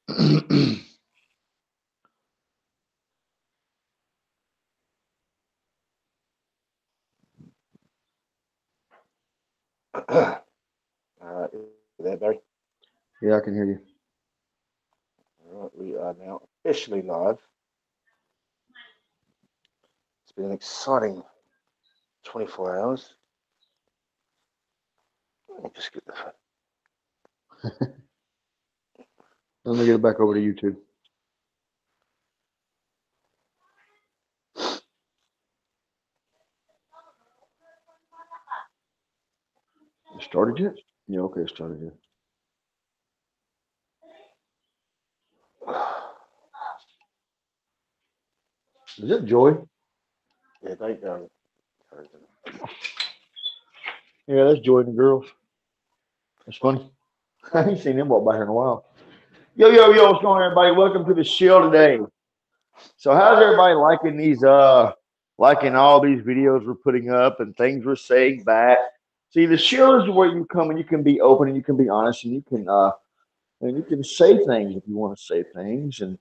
You there, Barry? Yeah, I can hear you. All right, we are now officially live. It's been an exciting 24 hours. Let me just get the. Let me get it back over to YouTube. It started yet? Yeah, okay, it started yet. Is it Joy? Yeah, they go. Yeah, that's Joy and the girls. That's funny. I ain't seen them walk by here in a while. Yo, yo, yo, what's going on, everybody? Welcome to the show today. So how's everybody liking liking all these videos we're putting up and things we're saying back? See, the show is where you come and you can be open and you can be honest and you can say things if you want to say things, and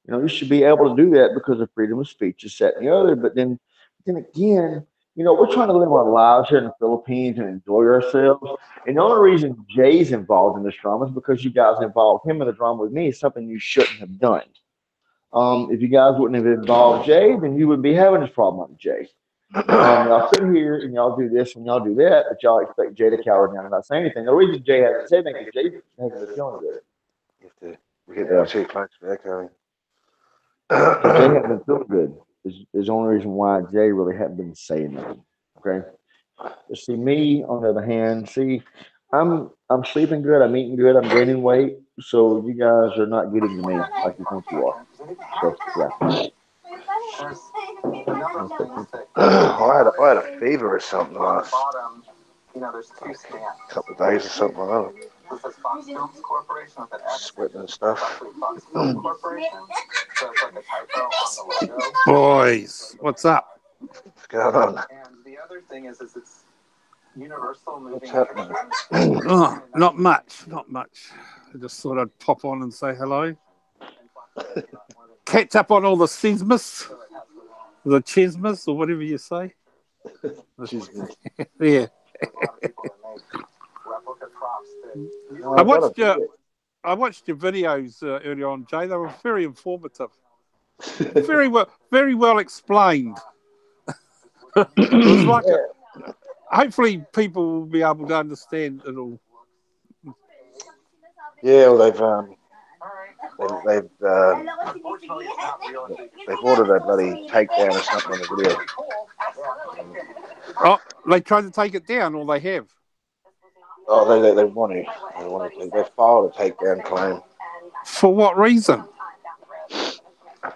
you should be able to do that because of freedom of speech, is that and the other. But then again, we're trying to live our lives here in the Philippines and enjoy ourselves. And the only reason Jay's involved in this drama is because you guys involved him in the drama with me. Is something you shouldn't have done. If you guys wouldn't have involved Jay, then you wouldn't be having this problem with Jay. Y'all sit here and y'all do this and y'all do that, but y'all expect Jay to cower down and not say anything. The reason Jay hasn't said anything is Jay hasn't been feeling good. You have to. We get Yeah. too close to echoing. So Jay hadn't been feeling good. Is the only reason why Jay really hadn't been saying nothing. Okay. But see me on the other hand, I'm sleeping good, I'm eating good, I'm gaining weight. So you guys are not getting to me like you think you are. So yeah. I had a fever or something last couple of days or something like that. Sweating and stuff. Boys, what's up? What's going on? What's happening? Oh, not much, not much. I just thought I'd pop on and say hello. Catch up on all the chismas, the chismas, or whatever you say. Yeah. I I got a watched your I watched your videos earlier on, Jay. They were very informative, very well explained. It was like hopefully people will be able to understand it all. Yeah, well, they've they've ordered a bloody takedown or something on the video. Oh, they tried to take it down, or they have. Oh, they filed a takedown claim. For what reason?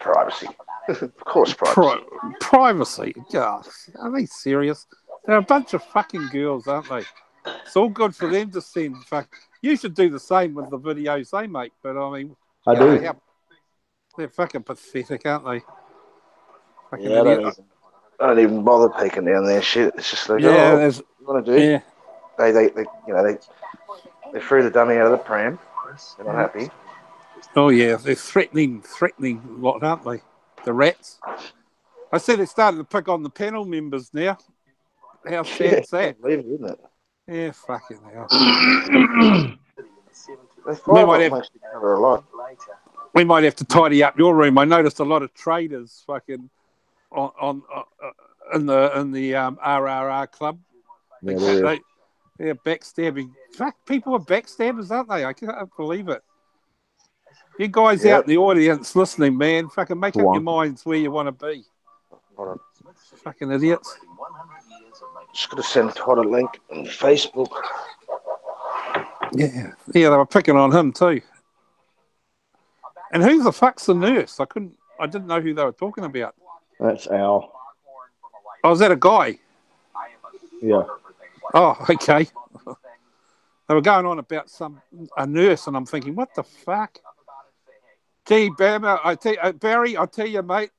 Privacy, of course, privacy. Privacy. God, are they serious? They're a bunch of fucking girls, aren't they? It's all good for them to send. Fuck. You should do the same with the videos they make. But I mean, I do. they're fucking pathetic, aren't they? Fucking Yeah, idiot. I don't even bother taking down their shit. It's just like, Yeah, oh, there's. you want to do? Yeah. They threw the dummy out of the pram. They're not happy. Oh yeah, they're threatening lot, aren't they? The rats. I see they started to pick on the panel members now. How Yeah, sad's that? unbelievable, isn't it? Yeah, fucking hell. They We five might of have them actually cover a lot. we might have to tidy up your room. I noticed a lot of traders fucking on in the RRR club. They, Yeah, there is. they're backstabbing. Fuck, people are backstabbers, aren't they? I can't believe it. You guys out Yep. in the audience listening, man, fucking make Go up your on. minds where you want to be. Hold on. Fucking idiots. Just gonna send Todd a link on Facebook. Yeah, they were picking on him too. And who the fuck's the nurse? I didn't know who they were talking about. That's Al. Oh, is that a guy? Yeah. Oh, okay. They were going on about a nurse, and I'm thinking, what the fuck? Gee, Bama, Barry, I tell you, mate,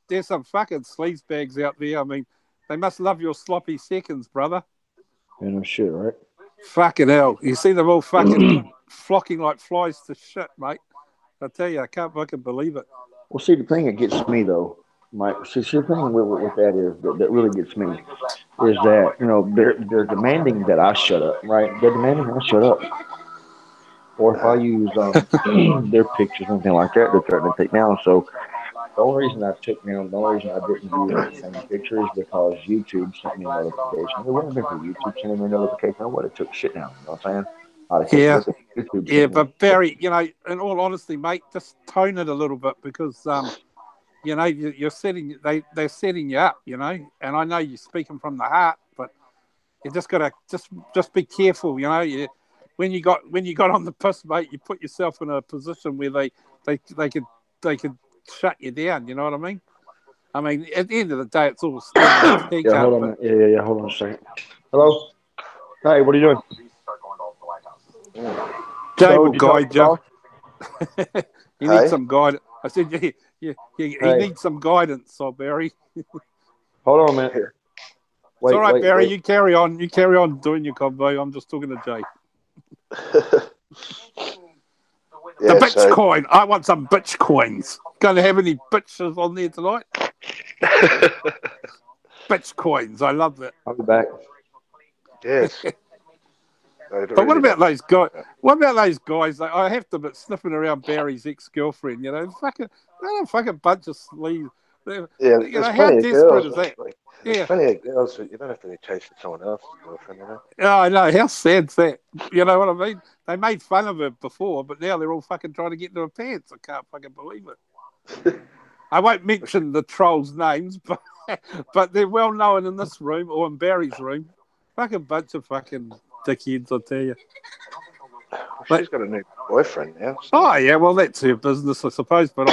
there's some fucking sleaze bags out there. I mean, they must love your sloppy seconds, brother. Yeah, no shit, right? Fucking hell. You see them all fucking flocking like flies to shit, mate. I tell you, I can't fucking believe it. Well, see, the thing that gets me though, Mike. See, the thing with that is that really gets me is that they're demanding that I shut up, right? They're demanding I shut up, or if I use their pictures or anything like that, they're threatening to take down. So the only reason I took down, the only reason I didn't use that same picture is because YouTube sent me a notification. It wouldn't have been for YouTube sending me a notification. I would have took shit down. You know what I'm saying? I'd have kept Yeah. looking. YouTube Yeah, sent me. but Barry, in all honesty, mate, just tone it a little bit because you're setting they're setting you up, and I know you're speaking from the heart, but you just gotta just be careful, when you got on the piss, mate, you put yourself in a position where they could shut you down. You know what I mean? I mean, at the end of the day, it's all standard. Yeah, hold on. Yeah. Hold on a second. Hello. Hey, what are you doing? Jay So, will did you talk guide you. You Hey? need some guidance. I said, he needs some guidance, so Barry. Hold on a minute. Here. It's all right, Wait, Barry. wait. You carry on. You carry on doing your convo. I'm just talking to Jay. The Yeah, so Bitcoin. I want some Bitcoins. Going to have any bitches on there tonight? Bitcoins. I love that. I'll be back. yes. But what about those guys? What about those guys? That I have to admit, sniffing around Barry's ex-girlfriend. They're a fucking bunch of sleaze. Yeah, How there's plenty of desperate girls. is that? Actually. Yeah. There's plenty of girls that you don't have to be chasing someone else's girlfriend, Oh, I know. How sad's that? You know what I mean? They made fun of her before, but now they're all fucking trying to get into her pants. I can't fucking believe it. I won't mention the trolls' names, but they're well known in this room or in Barry's room. Fucking bunch of fucking dickheads, I tell you. Well, she's got a new boyfriend now. So. Oh yeah, well that's her business, I suppose. But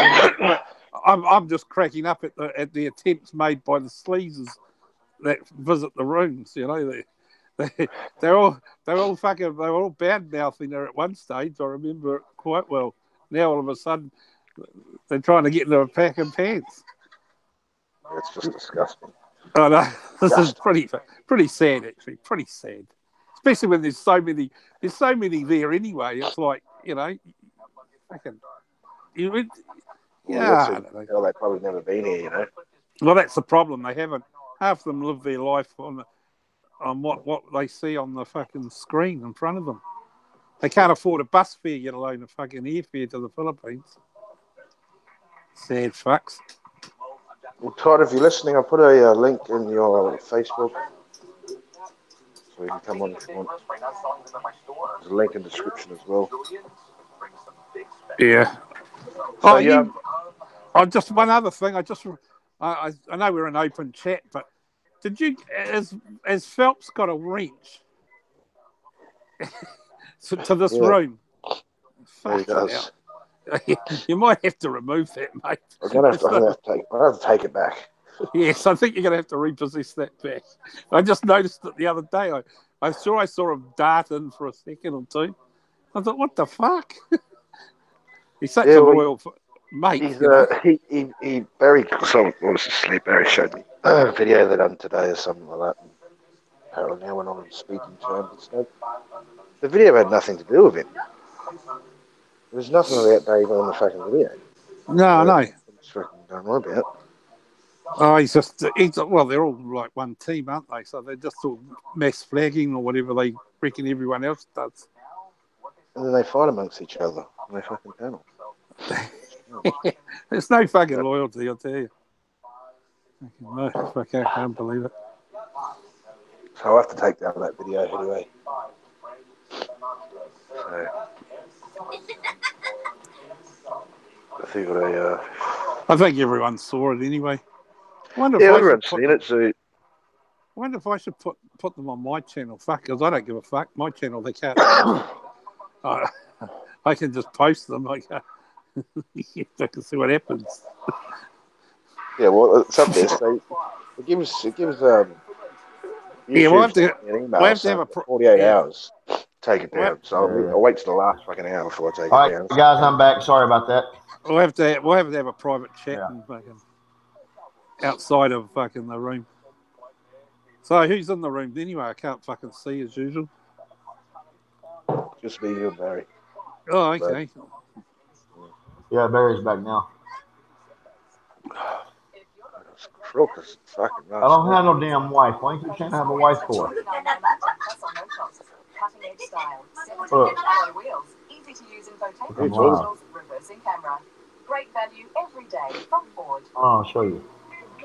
I'm just cracking up at the attempts made by the sleazes that visit the rooms. They're all bad mouthing her at one stage. I remember it quite well. Now all of a sudden they're trying to get into a pack of pants. It's just disgusting. Oh no, this is pretty sad actually. Pretty sad, especially when there's so many there anyway. It's like fucking Well, I don't know. they've probably never been here, Well, that's the problem. They haven't. Half of them live their life on what they see on the fucking screen in front of them. They can't afford a bus fare, let alone a fucking airfare to the Philippines. Sad fucks. Well, Todd, if you're listening, I'll put a link in your Facebook. So you can come on if you want. There's a link in the description as well. Yeah. So, Just one other thing. I know we're in open chat, but did you, as Phelps got a wrench to this room? There he does. You might have to remove that, mate. I'm gonna have to take it back. Yes, I think you're going to have to repossess that back. I just noticed it the other day. I saw him dart in for a second or two. I thought, what the fuck? He's such a loyal mate. Barry showed me a video they done today or something like that. And apparently now went on speaking terms and stuff. The video had nothing to do with him. There's nothing about Dave on the fucking video. No, no. Don't worry about it. Oh, they're all like one team, aren't they? So they're just all mass flagging or whatever they reckon everyone else does. And then they fight amongst each other on their fucking panel. There's no fucking loyalty, I'll tell you. No, I can't believe it. So I'll have to take down that video anyway. So, I think everyone saw it anyway. Everyone's seen it. So I wonder if I should put them on my channel. Fuck, because I don't give a fuck. My channel, they can't. I can just post them. I can see what happens. Yeah, well, it's up there. So it gives we'll have to have a 48 hours. Take it down. So I'll wait till the last fucking hour before I take it down. All right, guys, I'm back. Sorry about that. We'll have to have a private chat and fucking outside of fucking the room. So who's in the room anyway? I can't fucking see as usual. Just be you and Barry. Oh, okay. Yeah, Barry's back now. Crook is fucking I last don't night. have no damn wife. Why do you keep saying I have a wife for? Look. Who I'm you talking live. Oh, I'll show you. As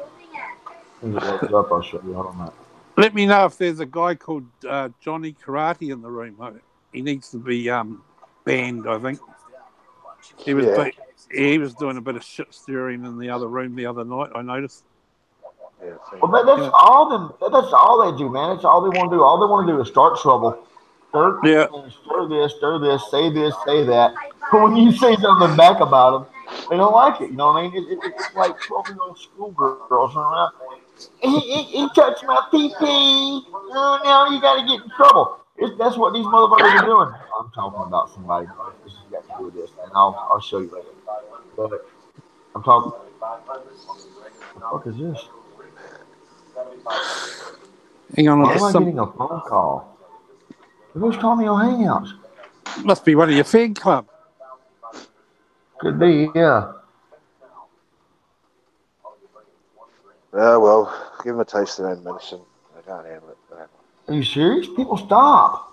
soon as it wakes up, I'll show you. Hold on a minute. Let me know if there's a guy called Johnny Karate in the room. He needs to be banned, I think. He was Yeah. he was doing a bit of shit stirring in the other room the other night, I noticed. Yeah, Well, that's all them. That's all they do, man. That's all they want to do. All they want to do is start trouble. Stir this, say that. But when you say something back about them, they don't like it. You know what I mean? It's like 12-year-old schoolgirls running around. He touched my pee-pee. Oh, now you got to get in trouble. That's what these motherfuckers are doing. I'm talking about somebody. This has got to do with this, and I'll show you later. But I'm talking. What the fuck is this? Hang on, Why am I getting a phone call? Who's calling me on Hangouts? Must be one of your fan club. Could be, yeah. Well, give them a taste of their own medicine. They can't handle it. Are you serious? People stop.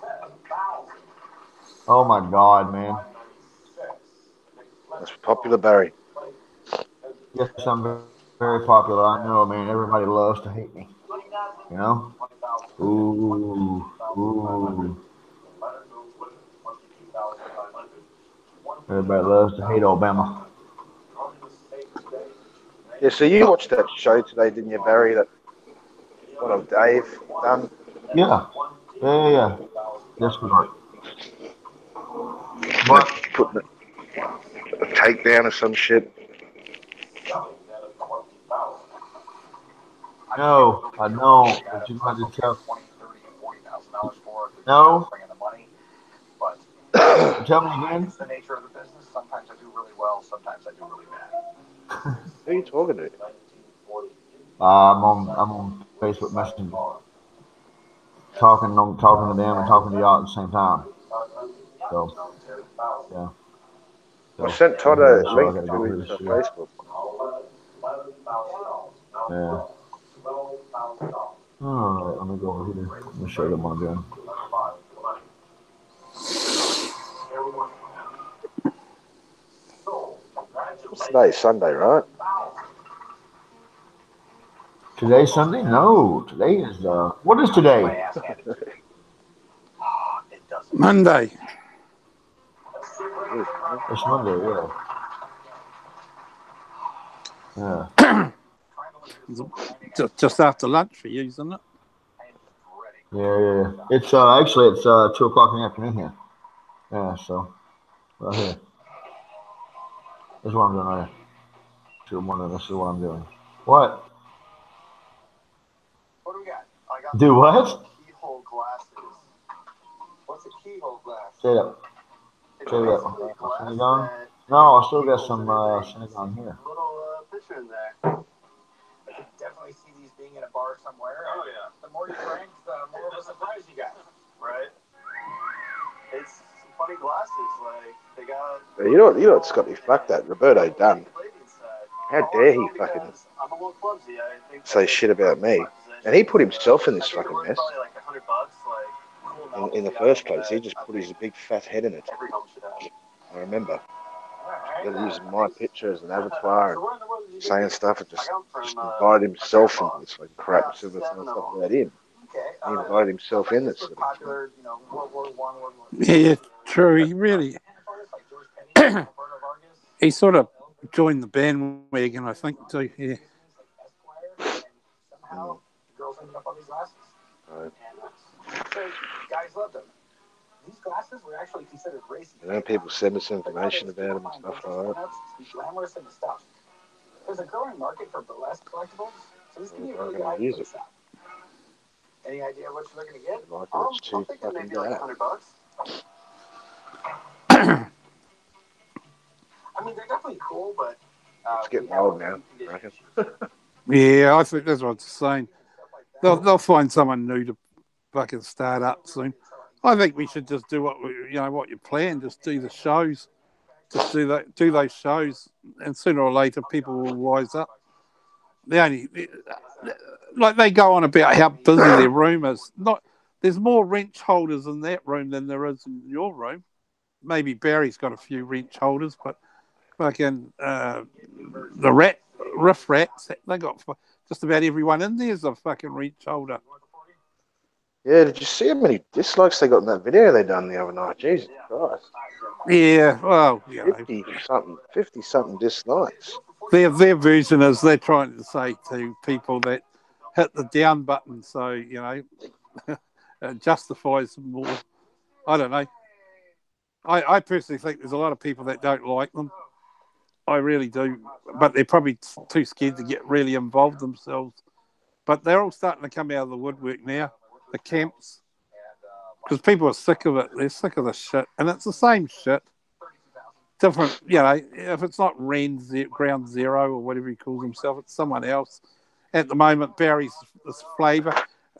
Oh my God, man. That's popular Barry. Yes, I'm very popular. I know, man. Everybody loves to hate me. You know? Ooh. Everybody loves to hate Obama. Yeah, so you watched that show today, didn't you, Barry? That one of Dave done? Yeah. Yes, we are. Like putting a takedown or some shit. No, I don't. But you want to tell. No. Tell me again. Who are you talking to? I'm on Facebook Messenger, talking to them and talking to y'all at the same time. So yeah. I So sent Todd anyway, a so I link got to to go his through this shit. Facebook. Yeah. All right, let me go over here. Let me show them what I'm doing. What's today? Sunday, right? Today's Sunday? No, today is what is today? Monday. It's Monday, yeah. Just after lunch for you, isn't it? Yeah. It's actually it's 2 o'clock in the afternoon here. Yeah, so right here. This is what I'm doing right here. This is what I'm doing. What? What do we got? Do what? Keyhole glasses. What's a keyhole glass? Say that. Senegon? No, I still got some Senegon here. Little picture in there. I could definitely see these being in a bar somewhere. Oh yeah. The more you drink, the more of a surprise you got. Right. It's some funny glasses. Like they got. You know what's got me fucked that Roberto Dunn. How dare he fucking say shit about me? And he put himself in this fucking mess. In the first place, he just put his big fat head in it. I remember. They're using my picture as an avatar and saying stuff and just invited himself into this fucking crap instead of saying stuff about him. He invited himself in this sort of thing. Yeah, true. He really. He sort of joined the bandwagon, I think, too. Yeah. Guys loved them. These glasses were actually considered racist. And then people send us information about them and stuff like that. Glamorous and stuff. There's a growing market for burlesque collectibles, so this could be a really good idea to shop. Any idea what you're looking to get? I'm thinking maybe like $100. I mean, they're definitely cool, but it's getting old now, I reckon. Yeah, I think that's what I'm saying. They'll find someone new to fucking start up soon. I think we should just do what you plan. Just do the shows. just do those shows, and sooner or later people will wise up. They go on about how busy their room is. There's more wrench holders in that room than there is in your room. Maybe Barry's got a few wrench holders, but fucking the riff rats, they got just about everyone in there's a fucking wrench holder. Yeah, did you see how many dislikes they got in that video they done the other night? Jesus Christ. Yeah, well, 50 something dislikes. Their version is they're trying to say to people that hit the down button, so it justifies them more. I don't know. I personally think there's a lot of people that don't like them. I really do, but they're probably too scared to get really involved themselves. But they're all starting to come out of the woodwork now, the camps, because people are sick of it. They're sick of the shit, and it's the same shit. Different, if it's not Ground Zero or whatever he calls himself, it's someone else. At the moment, Barry's this flavour.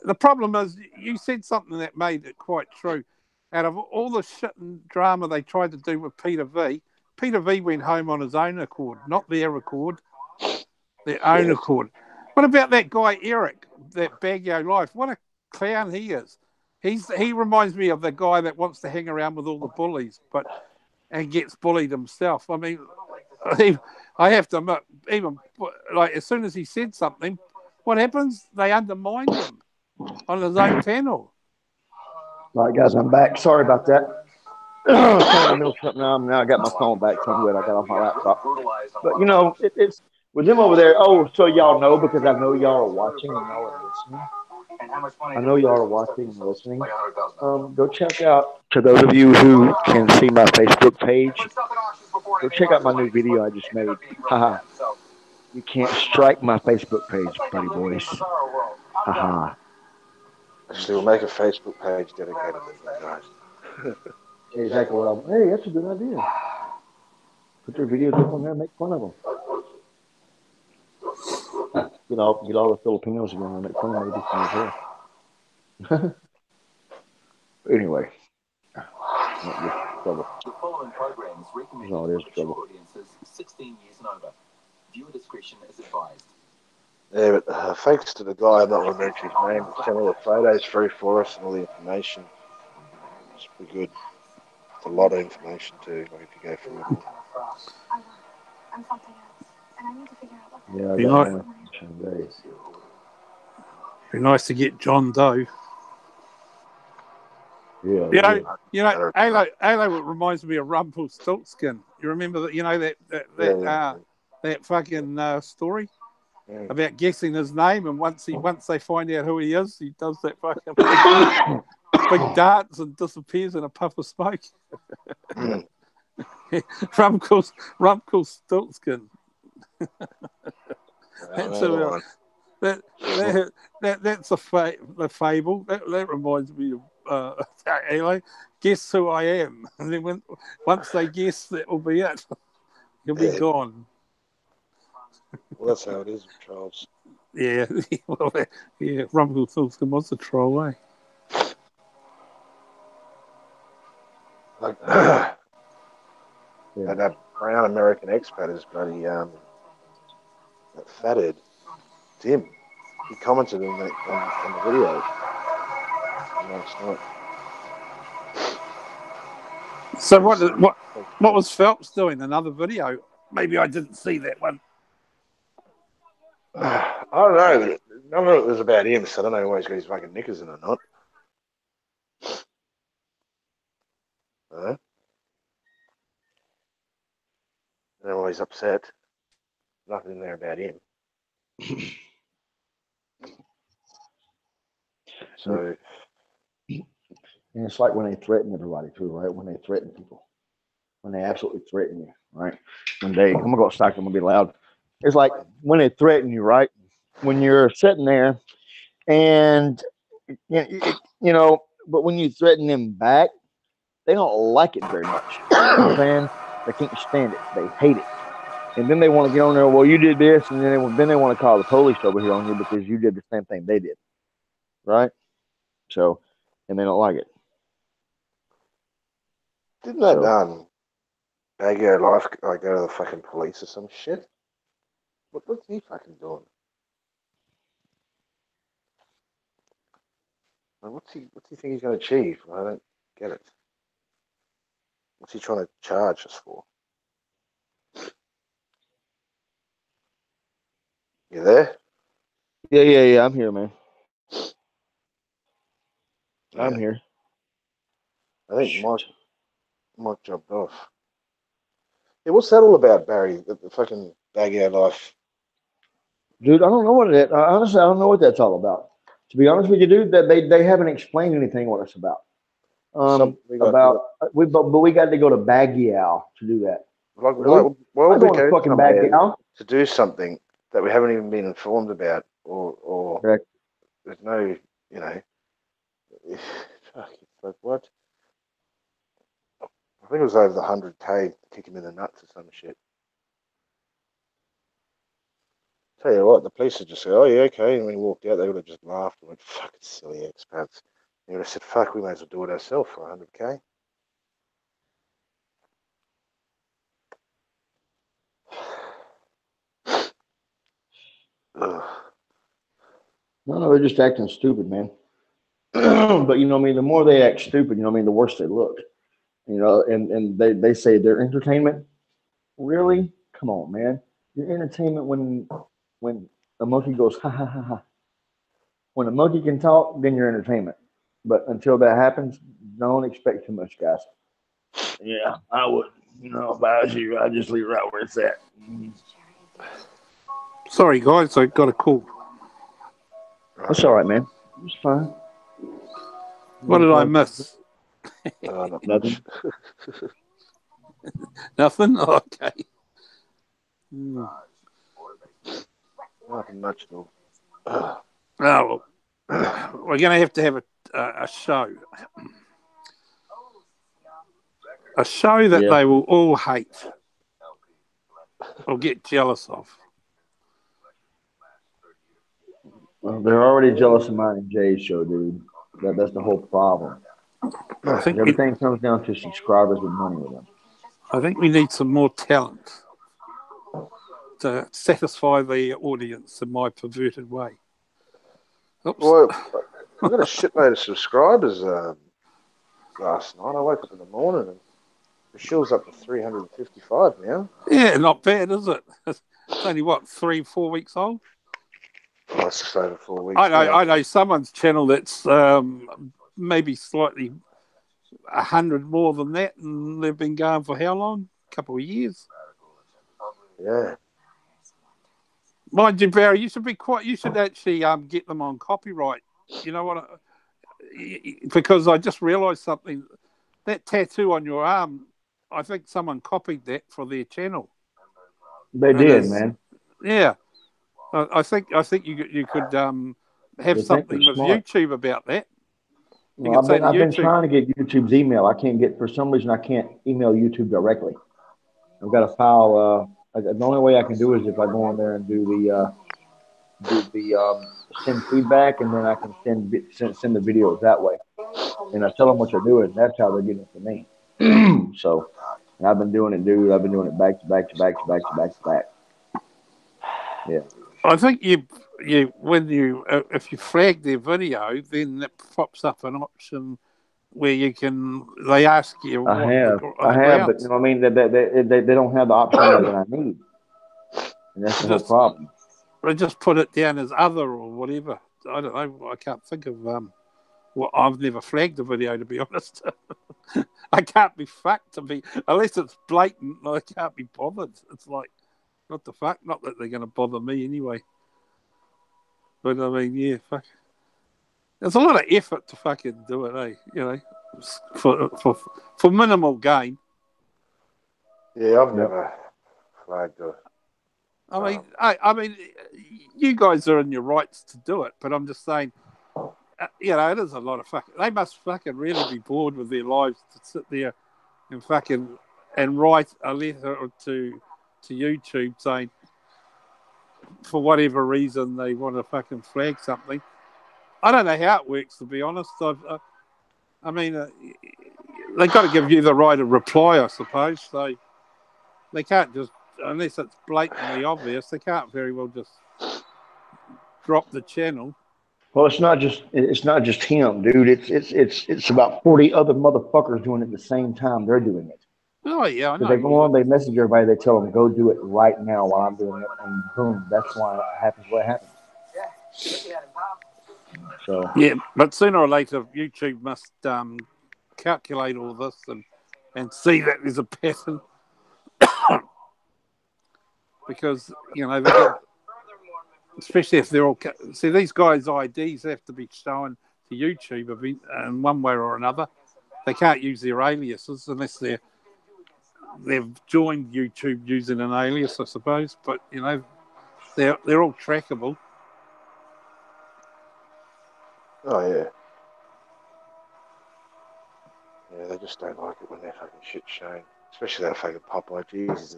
The problem is, you said something that made it quite true. Out of all the shit and drama they tried to do with Peter V went home on his own accord, not their accord, their own accord. What about that guy, Eric, that Baggio Life? What a clown he is. He reminds me of the guy that wants to hang around with all the bullies, and gets bullied himself. I mean, I have to admit, even as soon as he said something, what happens? They undermined him on his own panel. All right, guys, I'm back. Sorry about that. I was in the middle of something now. I got my phone back. So I'm good. I got off my laptop. But, it's with them over there. Oh, so y'all know, because I know y'all are watching and y'all are listening. I know y'all are watching and listening. Go check out, to those of you who can see my Facebook page, go check out my new video I just made. Haha. You can't strike my Facebook page, buddy boys. Haha. Actually, we'll make a Facebook page dedicated to you guys. Exactly what I'm. Hey, that's a good idea. Put their videos up on there and make fun of them. Get all the Filipinos again and make fun of them as well. Anyway. Trouble. The following program is recommended for mature audiences 16 years and over. Viewer discretion is advised. Yeah, but thanks to the guy, I'm not going to mention his name, but sent all the photos through for us and all the information. It's pretty good. It's a lot of information too, if you go through it all. I'm something else, and I need to figure out what that Yeah, I Be got nice. more information today. Be nice to get John Doe. Yeah. Alo reminds me of Rumpelstiltskin. You remember that? That fucking story about guessing his name, and once they find out who he is, he does that fucking big dance and disappears in a puff of smoke. Rumpelstiltskin. That's the fable. That reminds me of Alo. Guess who I am, and then once they guess, that will be it. He'll be gone. Well, that's how it is, Charles. Yeah, Rumpelstiltskin was a troll, eh? That brown American expat is bloody that fatted Tim. He commented on the video last night. So what was Phelps doing? Another video? Maybe I didn't see that one. I don't know. None of it was about him, so I don't know why he's got his fucking knickers in or not. I don't know why he's upset. Nothing in there about him. So, And it's like when they threaten everybody too, right? When they threaten people, when they absolutely threaten you, right? I'm gonna go outside. I'm gonna be loud. It's like when they threaten you, right? When you're sitting there, and but when you threaten them back, they don't like it very much. You know what I'm saying? They can't stand it. They hate it. And then they want to get on there. Well, you did this, and then they want to call the police over here on you because you did the same thing they did, right? So, and they don't like it. didn't that Baggio life, I go to the fucking police or some shit. What's he fucking doing? Like, what's he think he's going to achieve? I don't get it. What's he trying to charge us for? You there? Yeah. I'm here, man. I'm Yeah. here. I think Mike jumped off. Yeah, what's that all about, Barry? The fucking Baggio life. Dude, I don't know what it is. Honestly, I don't know what that's all about. To be honest with you, dude, that they haven't explained anything what it's about. But we got to go to Baguio to do that. Like, Really? why would I'm we going to go fucking somewhere Baguio. to do something that we haven't even been informed about, or Correct. there's no, you know, fuck, it's like what? I think it was over the 100K, kick him in the nuts or some shit. Tell you what, the police would just say, "Oh yeah, okay," and when he walked out, they would have just laughed and went, "Fucking silly expats." They would have said, "Fuck, we may as well do it ourselves for 100K." Ugh. No, they're just acting stupid, man. But you know what I mean? The more they act stupid, you know what I mean, the worse they look. You know, and they say they're entertainment. Really? Come on, man. Your entertainment when a monkey goes ha ha ha ha. When a monkey can talk, then you're entertainment. But until that happens, don't expect too much, guys. Yeah, I would. You know, if I was you, I'd just leave it right where it's at. Sorry, guys, I got a call. That's all right, man. It's fine. What did I miss? Not Nothing. Nothing? Okay. Nothing much at all. Oh, well, we're going to have a show. A show that Yeah. they will all hate or get jealous of. Well, they're already jealous of mine and Jay's show, dude. That's the whole problem. I think Everything comes down to subscribers and money with them. I think we need some more talent to satisfy the audience in my perverted way. Oops. Well, I got a shitload of subscribers last night. I woke up in the morning and the show's up to 355 now. Yeah, not bad, is it? It's only, 3-4 weeks old? Oh, it's just over 4 weeks. I know someone's channel that's maybe slightly 100 more than that, and they've been going for how long? A couple of years. Yeah. Mind you, Barry, you should actually get them on copyright. You know what? Because I just realised something. That tattoo on your arm, I think someone copied that for their channel. They did, man. Yeah. I think you could have something with smart. YouTube about that. Well, I've been trying to get YouTube's email. I can't get, for some reason, I can't email YouTube directly. I've got to file. The only way I can do it is if I go on there and do the send feedback, and then I can send the videos that way. And I tell them what they're doing, and that's how they're getting it to me. So, and I've been doing it, dude. I've been doing it back to back to back to back to back to back. Yeah. I think if you flag their video, then it pops up an option where they ask you. I have, but you know what I mean. They don't have the option that I need, and that's the whole problem. They just put it down as other or whatever. I don't know. I can't think of I've never flagged a video, to be honest. I can't be fucked unless it's blatant. I can't be bothered. It's like, what the fuck? Not that they're going to bother me anyway. But I mean, yeah, fuck. There's a lot of effort to fucking do it, eh? You know, for minimal gain. Yeah, I've never flagged it. I mean, you guys are in your rights to do it, but I'm just saying, you know, it is a lot of fucking. They must fucking really be bored with their lives to sit there and fucking write a letter to YouTube saying, for whatever reason, they want to fucking flag something. I don't know how it works, to be honest. I mean, they've got to give you the right of reply, I suppose. So They can't just, unless it's blatantly obvious, they can't very well just drop the channel. Well, it's not just him, dude. It's about 40 other motherfuckers doing it at the same time. They're doing it. Oh, yeah, I So they know. go on, they message everybody, they tell them, go do it right now while I'm doing it, and boom, that's why it happens what happens. So Yeah, but sooner or later, YouTube must calculate all this and see that there's a pattern. Because, you know, they get, especially if they're all... See, these guys' IDs have to be shown to YouTube in one way or another. They can't use their aliases unless they've joined YouTube using an alias, I suppose. But, you know, they're all trackable. Oh, yeah. Yeah, they just don't like it when they're fucking shit shown. Especially that fucking Popeye. Jeez,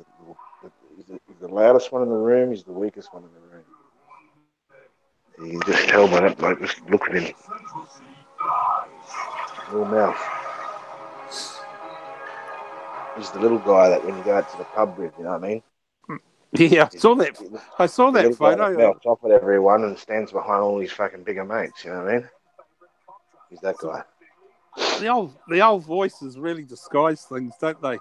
he's the loudest one in the room. He's the weakest one in the room. You can just tell by that bloke. Just look at him. Little mouth. He's the little guy that when you go out to the pub with, you know what I mean? Yeah, I saw that The photo. mouths off at everyone and stands behind all these fucking bigger mates, you know what I mean? He's that guy. The old voices really disguise things, don't they?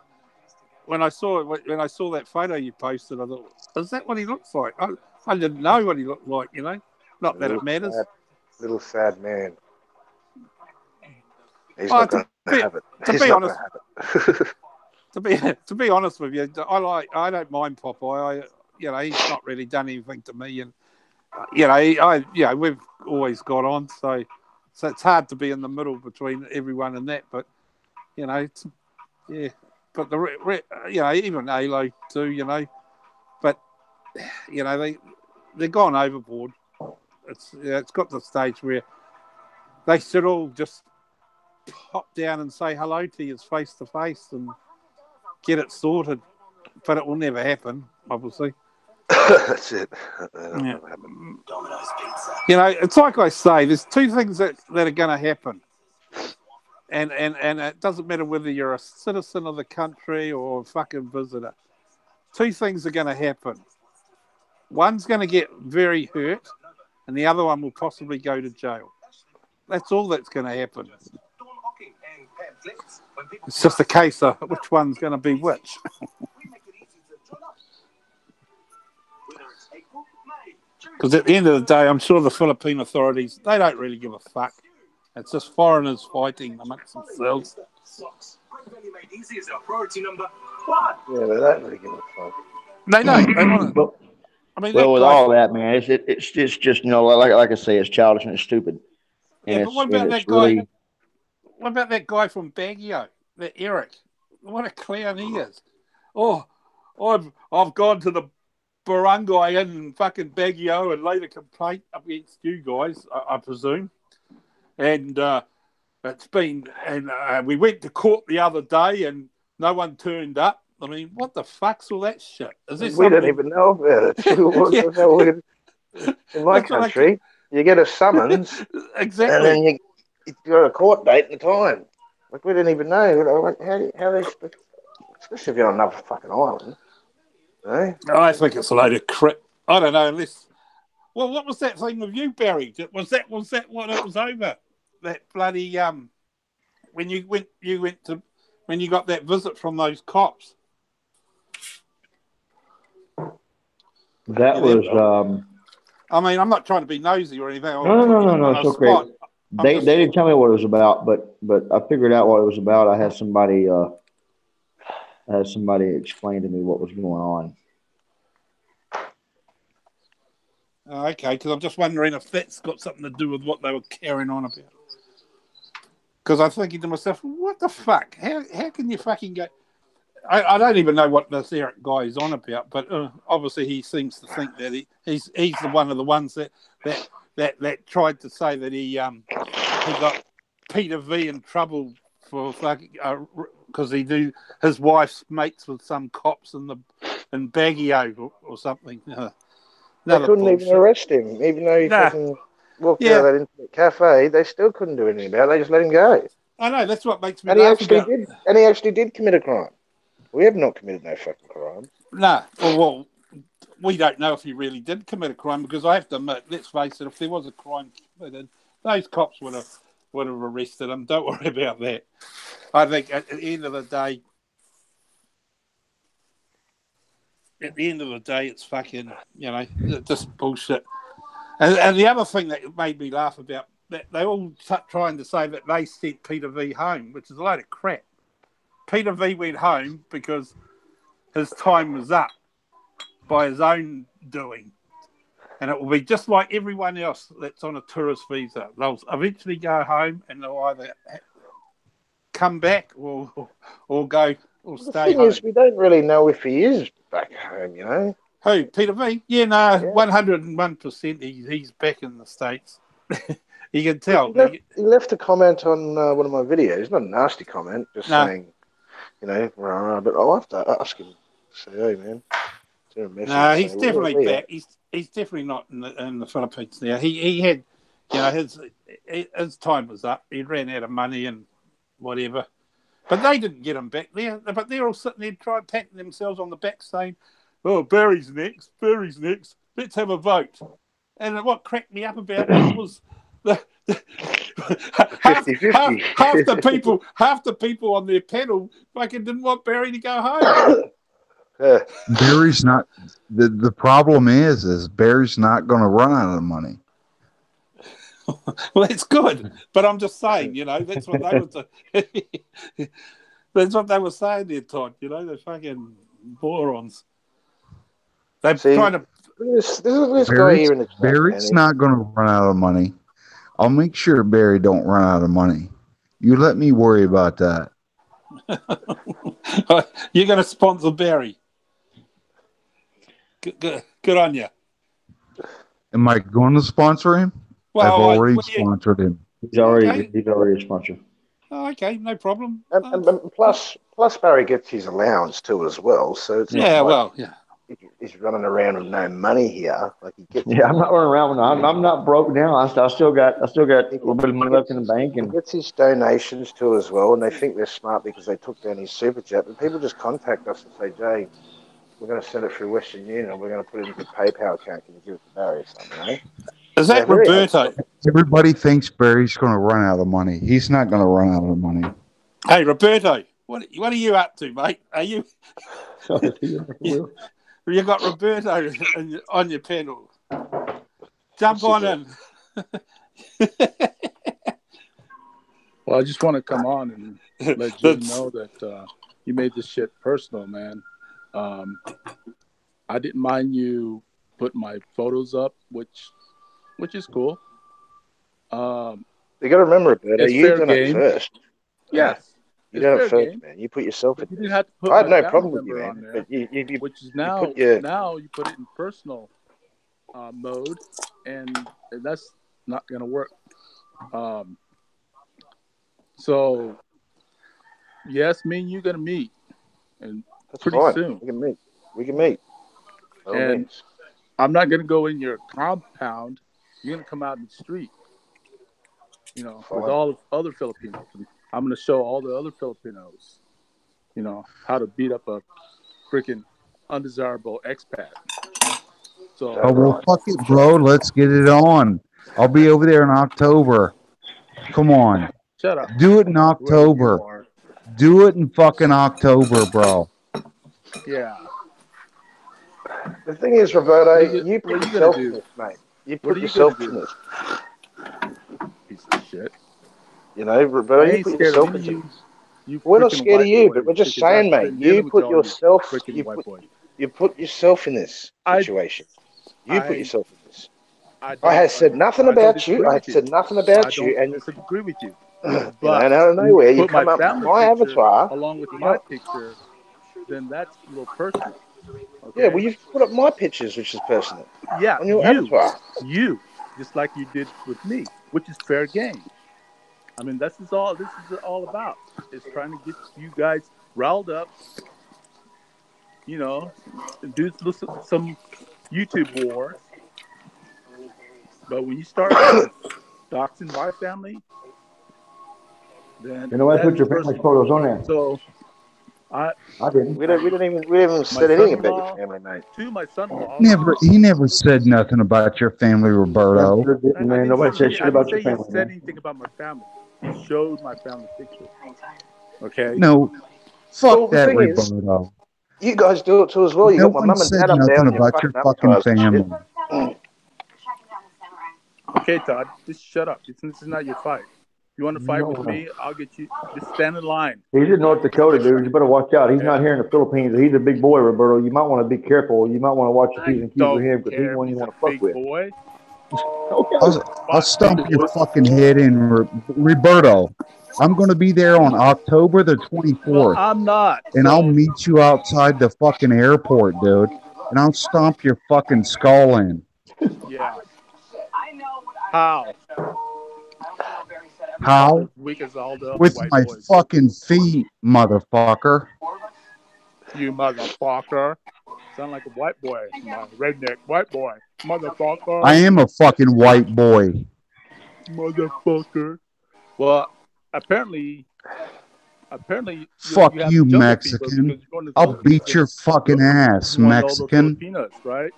When I saw that photo you posted, I thought, is that what he looks like? I didn't know what he looked like, you know. Not that it matters. Little sad man. He's not going to have it. To be honest, to be honest with you, I don't mind Popeye. He's not really done anything to me, and we've always got on, so it's hard to be in the middle between everyone and that. But But even Halo too, but they've gone overboard. It's got to the stage where they should all just pop down and say hello to you face to face and get it sorted. But it will never happen, obviously. That's it. That'll never happen. It's like I say, there's two things that are going to happen. And it doesn't matter whether you're a citizen of the country or a fucking visitor. Two things are going to happen. One's going to get very hurt, and the other one will possibly go to jail. That's all that's going to happen. It's just a case of which one's going to be which. Because at the end of the day, I'm sure the Philippine authorities, they don't really give a fuck. It's just foreigners fighting amongst themselves. Yeah, they don't really give a fuck. They don't. They want to. With all that, man, it's just like I say, it's childish and it's stupid. And but what about that guy? What about that guy from Baguio, that Eric? What a clown he is! Oh, I've gone to the barangay in fucking Baguio and laid a complaint against you guys, I presume. And we went to court the other day and no one turned up. I mean, what the fuck's all that shit? We don't even know about it. In my country, you get a summons, exactly, and then you got a court date and a time. Like, we didn't even know. How they, especially if you're on another fucking island. Eh? I think it's a load of crap. I don't know, unless... Well, what was that thing with you, Barry? Was that what it was over? That bloody when you got that visit from those cops. That was. I mean, I'm not trying to be nosy or anything. No. It's okay. They didn't tell me what it was about, but I figured out what it was about. I had somebody explain to me what was going on. Okay, because I'm just wondering if that's got something to do with what they were carrying on about. Because I'm thinking to myself, what the fuck? How can you fucking go... I don't even know what this Eric guy is on about, but obviously he seems to think that he's the one of the ones that tried to say that he got Peter V in trouble for fucking because his wife's mates with some cops in Baguio or something. They couldn't even arrest him, even though he fucking walked out of that internet cafe. They still couldn't do anything about it. They just let him go. I know, that's what makes me laugh about. And he actually did commit a crime. We have not committed no fucking crime. No, well, we don't know if he really did commit a crime because I have to admit, let's face it, if there was a crime committed, those cops would have arrested him. Don't worry about that. I think at the end of the day, it's fucking, just bullshit. And the other thing that made me laugh about that, they all trying to say that they sent Peter V home, which is a load of crap. Peter V went home because his time was up by his own doing. And it will be just like everyone else that's on a tourist visa. They'll eventually go home and they'll either come back or go or stay The thing home. is, we don't really know if he is back home, you know. Who, Peter V? Yeah, no, 101% he's back in the States. You can tell. He left a comment on one of my videos. Not a nasty comment, just saying, but I'll have to ask him. Say, hey, man. No, he's definitely back. He's definitely not in the Philippines now. He had, his time was up. He ran out of money and whatever. But they didn't get him back there. But they're all sitting there patting themselves on the back saying, oh, Barry's next. Let's have a vote. And what cracked me up about it was half the people on their panel fucking didn't want Barry to go home. Yeah. Barry's not. The problem is Barry's not going to run out of money. Well, it's good, but I'm just saying, that's what they were. That's what they were saying there, Todd. They're fucking morons. They're trying to. This guy here in the chat, Barry's not going to run out of money. I'll make sure Barry don't run out of money. You let me worry about that. You're going to sponsor Barry. Good on you. Am I going to sponsor him? Well, I've already sponsored him. He's already a sponsor. Oh, okay, no problem. And plus Barry gets his allowance too as well. So it's he's running around with no money here. Like he gets. Yeah, I'm not running around with. I'm not broke now. I still got a little bit of money left in the bank, and he gets his donations too as well. And they think they're smart because they took down his super chat. But people just contact us and say, Jay, we're going to send it through Western Union. We're going to put it into the PayPal account. Can you give it to Barry or something? Is that Roberto? Everybody thinks Barry's going to run out of money. He's not going to run out of money. Hey, Roberto, what are you up to, mate? Are you? You got Roberto on your panel. Jump on in. Well, I just want to come on and let you know that you made this shit personal, man. I didn't mind you put my photos up, which is cool. You got to remember, Roberto, you done it first. Yes. You done it first, man. You put yourself in. You didn't have to put I had no my problem with you, number man. on there, But you which is now you put it in personal mode, and that's not going to work. So, yes, me and you going to meet, and that's pretty fine. soon. We can meet. And I'm not going to go in your compound. You're going to come out in the street, with all the other Filipinos. I'm going to show all the other Filipinos, how to beat up a freaking undesirable expat. So, oh, well, fuck it, bro. Let's get it on. I'll be over there in October. Come on. Shut up. Do it in October. Do it in fucking October, bro. Yeah. The thing is, Roberto, you put yourself in this, mate. You put yourself in this. Piece of shit. Roberto, you put yourself in this. We're not scared of you, but we're just saying, mate, you put yourself in this situation. You put yourself in this. I have said nothing about you. I have said nothing about you, and disagree with you. But out of nowhere, you come up with my avatar along with my picture. Then that's a little personal. Okay? Yeah, well, you've put up my pictures, which is personal. Yeah, on your avatar. You, just like you did with me, which is fair game. I mean, this is all about. Is trying to get you guys riled up. Do some YouTube wars. But when you start doxing my family, then I put your family photos on there. So I didn't. We didn't even said anything about your family, mate. To my son-in-law. He never said nothing about your family, Roberto. Sure didn't, man. Nobody said shit about your family. He said anything about my family. He showed my family pictures. Okay. No, fuck Well, the that, thing is, Roberto. You guys do it too as well. You No got my one mum and said dad up there nothing on your about your fucking fucking avatars and family. Okay, Todd, just shut up. This is not your fight. You want to fight with me? I'll get you. Just stand in line. He's in North Dakota, dude. You better watch out. He's not here in the Philippines. He's a big boy, Roberto. You might want to be careful. You might want to watch your P's and Q's with him because he's one you want to fuck with. Boy. I'll stomp your fucking head in, Roberto. I'm going to be there on October the 24th. Well, I'm not. And I'll meet you outside the fucking airport, dude. And I'll stomp your fucking skull in. Yeah. How? How? Weak as all the with my boys. fucking feet, motherfucker. You motherfucker. Sound like a white boy. My redneck white boy. Motherfucker. I am a fucking white boy. Motherfucker. Well, apparently fuck you, Mexican. I'll beat your fucking ass, Mexican. Right?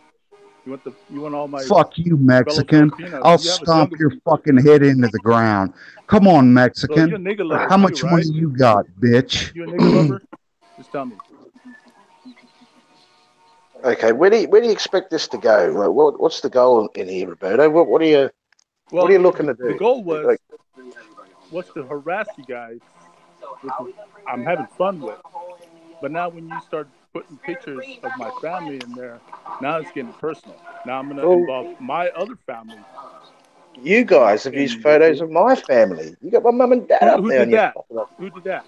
You want all my fuck you, Mexican. I'll stomp your fucking head into the ground. Come on, Mexican. So how much money you got, bitch? You a nigga lover? Just tell me. Okay, where do you expect this to go? What's the goal in here, Roberto? What are you looking to do? The goal was to harass you guys, which I'm having fun with. But now when you start putting pictures of my family in there, now it's getting personal. Now I'm going to involve my other family. You guys have used photos of my family. You got my mum and dad up there. Who did that?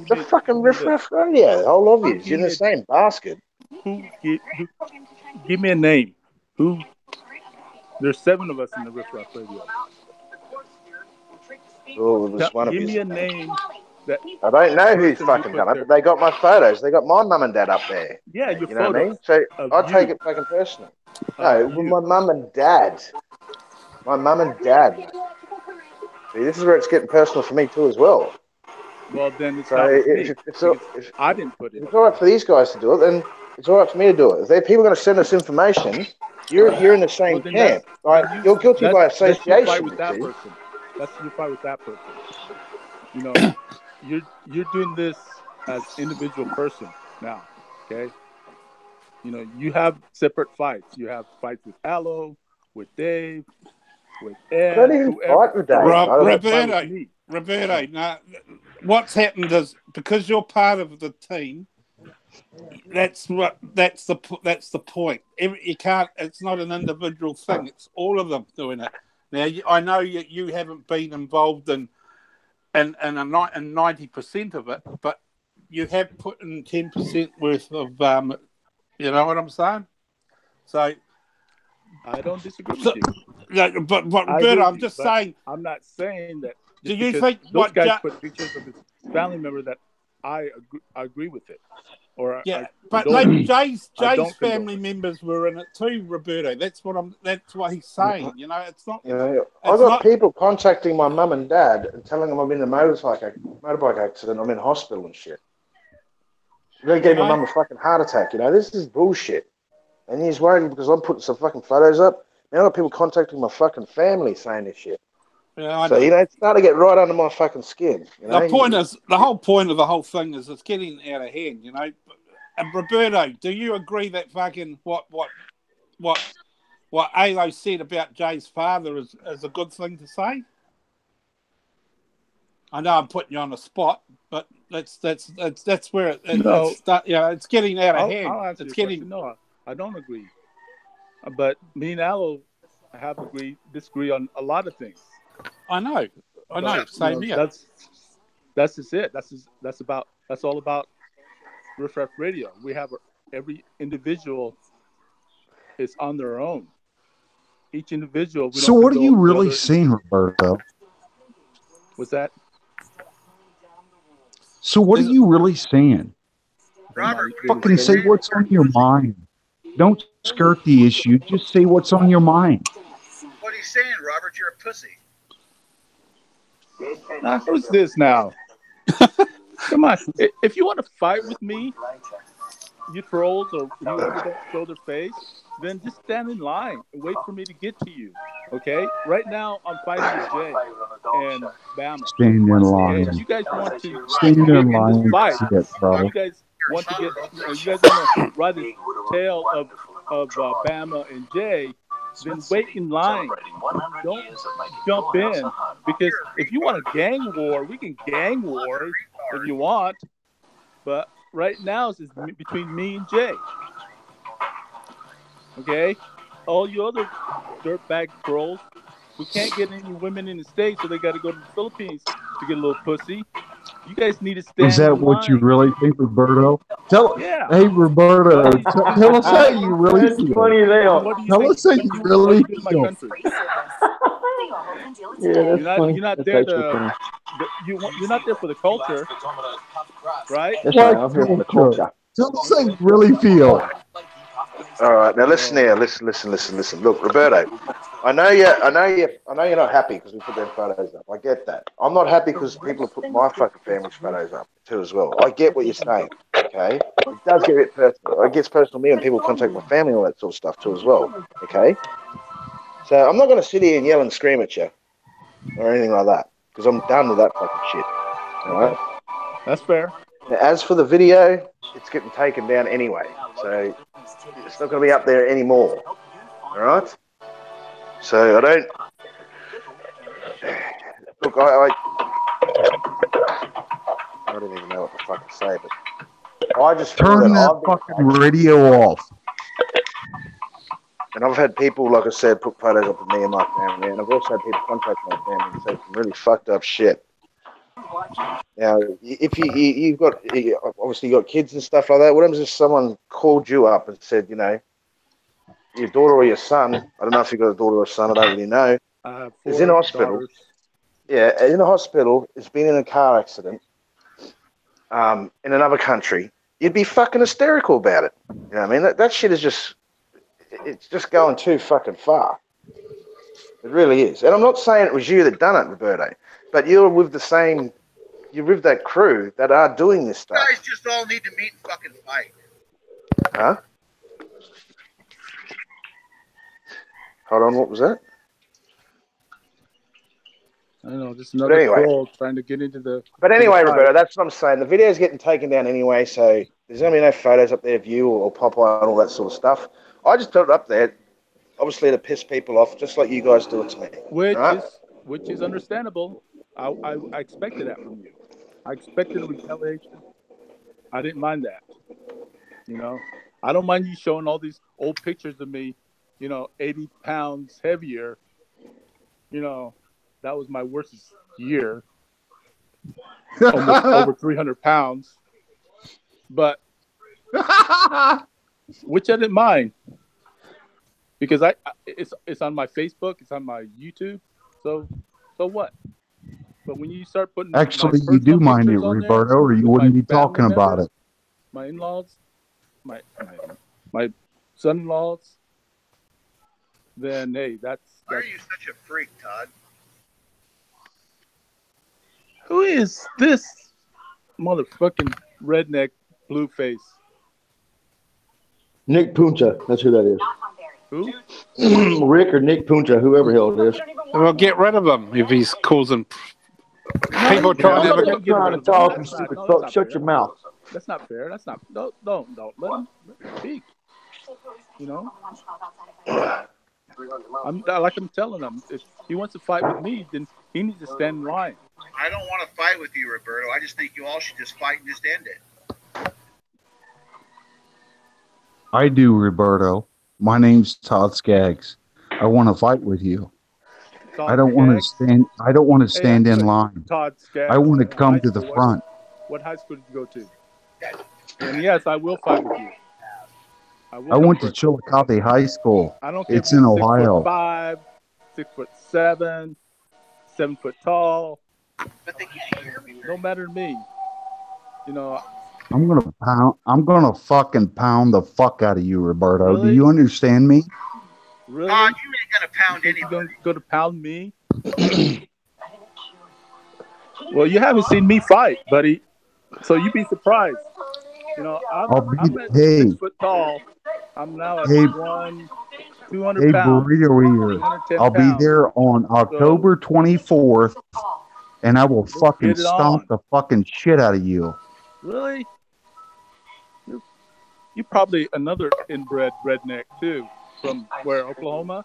The fucking Riff Raff Radio. The whole of you. You're in the same basket. Give me a name. Who? There's 7 of us in the Riff Raff Radio. Oh, there's one of you. Give me a name. I don't know who's fucking done it, but they got my photos. They got my mum and dad up there. Yeah, your you know photos. What I mean? So I take it fucking personal. No, my mum and dad. My mum and dad. See, this is where it's getting personal for me too as well. Well, then it's so not if I didn't put it. It's all right for these guys to do it, then it's all right for me to do it. If people are going to send us information, you're in the same camp. Right? You're guilty by association. That's your fight with that person. That's your fight with that person. You know, you're doing this as individual person now, okay? You know, you have separate fights. You have fights with Aloe, with Dave, with Ed. I don't even fight with Dave. Roberto, now, what's happened is because you're part of the team. That's the point. You can't. It's not an individual thing. It's all of them doing it. Now, I know you haven't been involved in 90% of it, but you have put in 10% worth of, you know what I'm saying? So I don't disagree with you. Yeah, but Roberto, I'm just saying. I'm not saying that. Do you think those guys put pictures of his family member that I agree with it? Or but like Jay's family members were in it too, Roberto. That's what he's saying. You know, it's not. You know, I got people contacting my mum and dad and telling them I'm in a motorbike accident. I'm in hospital and shit. They gave my mum a fucking heart attack. You know, this is bullshit. And he's worried because I'm putting some fucking photos up. Now I got people contacting my fucking family saying this shit. Yeah, so you know, it's starting to get right under my fucking skin. You know? The whole point of the whole thing is it's getting out of hand. You know, and Roberto, do you agree that fucking what Alo said about Jay's father is a good thing to say? I know I'm putting you on the spot, but that's where it's getting out of hand. It's getting. No, I don't agree. But me and Alo have disagree on a lot of things. I know. Same here. That's just it. That's all about Riff Raff Radio. We have every individual is on their own. Each individual. So what are you really saying, Roberto? What's that? So what are you really saying? Robert, fucking say what's on your mind. Don't skirt the issue. Just say what's on your mind. What are you saying, Robert? You're a pussy. Now, who's this now? Come on. If you want to fight with me, you trolls or whoever don't show their face, then just stand in line and wait for me to get to you. Okay? Right now, I'm fighting with Jay and Bama. Stand in Okay? line. If you guys want to Stand get in in line. this fight, Shit, bro. you guys want to ride the tail of Bama and Jay, then wait in line. Don't jump in, because if you want a gang war, we can gang war if you want. But right now it's between me and Jay. Okay, all you other dirtbag trolls who can't get any women in the States, so they got to go to the Philippines to get a little pussy. You guys need to stand. Is that in what you line. really think, Roberto? Yeah. Hey, Roberto, tell us how you really That's feel. funny as hell. What do you Tell think? us how What you do you really want to do in my feel. country? Yeah, that's funny. You're not That's there actually to. funny. You're not there for the culture, right? That's right. I'm here for the culture. Tell us how you really feel. All right, now listen here. Listen. Look, Roberto, I know you're not happy because we put them photos up. I get that. I'm not happy because people have put my fucking family's photos up too as well. I get what you're saying. Okay, it does get a bit personal. It gets personal to me when people contact my family and all that sort of stuff too as well. Okay, so I'm not going to sit here and yell and scream at you or anything like that because I'm done with that fucking shit. All right. That's fair. Now, as for the video, it's getting taken down anyway, so it's not going to be up there anymore. All right. So I don't look. I don't even know what to fucking say, but I just feel Turn that that fucking radio off. And I've had people, like I said, put photos up of me and my family, and I've also had people contact my family and say some really fucked up shit. Now, if you've got obviously you got kids and stuff like that, what happens if someone called you up and said, you know, your daughter or your son, I don't know if you've got a daughter or a son, I don't really know, is in hospital. Daughters. Yeah, in a hospital, has been in a car accident in another country, you'd be fucking hysterical about it. You know what I mean? That shit is just, it's just going too fucking far. It really is. And I'm not saying it was you that done it, Roberto, but you're with that crew that are doing this You stuff. guys just all need to meet and fucking fight. Huh? Hold on, what was that? I don't know, just another anyway. troll trying to get into the. But anyway, to the fight. Roberto, that's what I'm saying. The video's getting taken down anyway, so there's going to be no photos up there of you or Popeye and all that sort of stuff. I just put it up there, obviously, to piss people off, just like you guys do it to me. Which is understandable. I expected that from you. I expected a retaliation. I didn't mind that. You know, I don't mind you showing all these old pictures of me, 80 pounds heavier. That was my worst year. Almost over 300 pounds. But, which I didn't mind. Because it's on my Facebook, it's on my YouTube. So what? But when you start putting Actually, you do mind it, Roberto, or you wouldn't be talking about it. My in-laws, my son-in-laws, then hey, that's Why are you such a freak, Todd? who is this motherfucking redneck blue face? Nick Puncha. That's who that is. Who? Rick or Nick Puncha, whoever the hell it is. Well, get rid of him if he's causing people trying to have a Trying to talk and stupid fuck. Shut your mouth. That's not fair. That's not. Don't let him speak. Like I'm telling him, if he wants to fight with me, then he needs to stand in line. I don't want to fight with you, Roberto. I just think you all should just fight and just end it. I do, Roberto. My name's Todd Skaggs. I want to fight with you. I don't want to stand. I don't want to stand in line. Todd Skaggs. I want to come to the front. What high school did you go to? And yes, I will fight with you. I went to Chillicothe High School. I don't care. It's in Ohio. 6'5", 6'7", 7 foot tall. But they can't hear me. No matter to me. I'm gonna fucking pound the fuck out of you, Roberto. Really? Do you understand me? Really? Todd, you ain't gonna pound You anybody. going to pound me? Well, you haven't seen me fight, buddy. So you'd be surprised. You know, I'll be. I'm at Hey, 6 foot tall. I'm now at hey, 200 hey, pounds, burrito ear. 210 I'll be pounds. there on So October 24th, and I will let's fucking get it stomp on. the fucking shit out of you. Really? You're probably another inbred redneck too, from where, Oklahoma?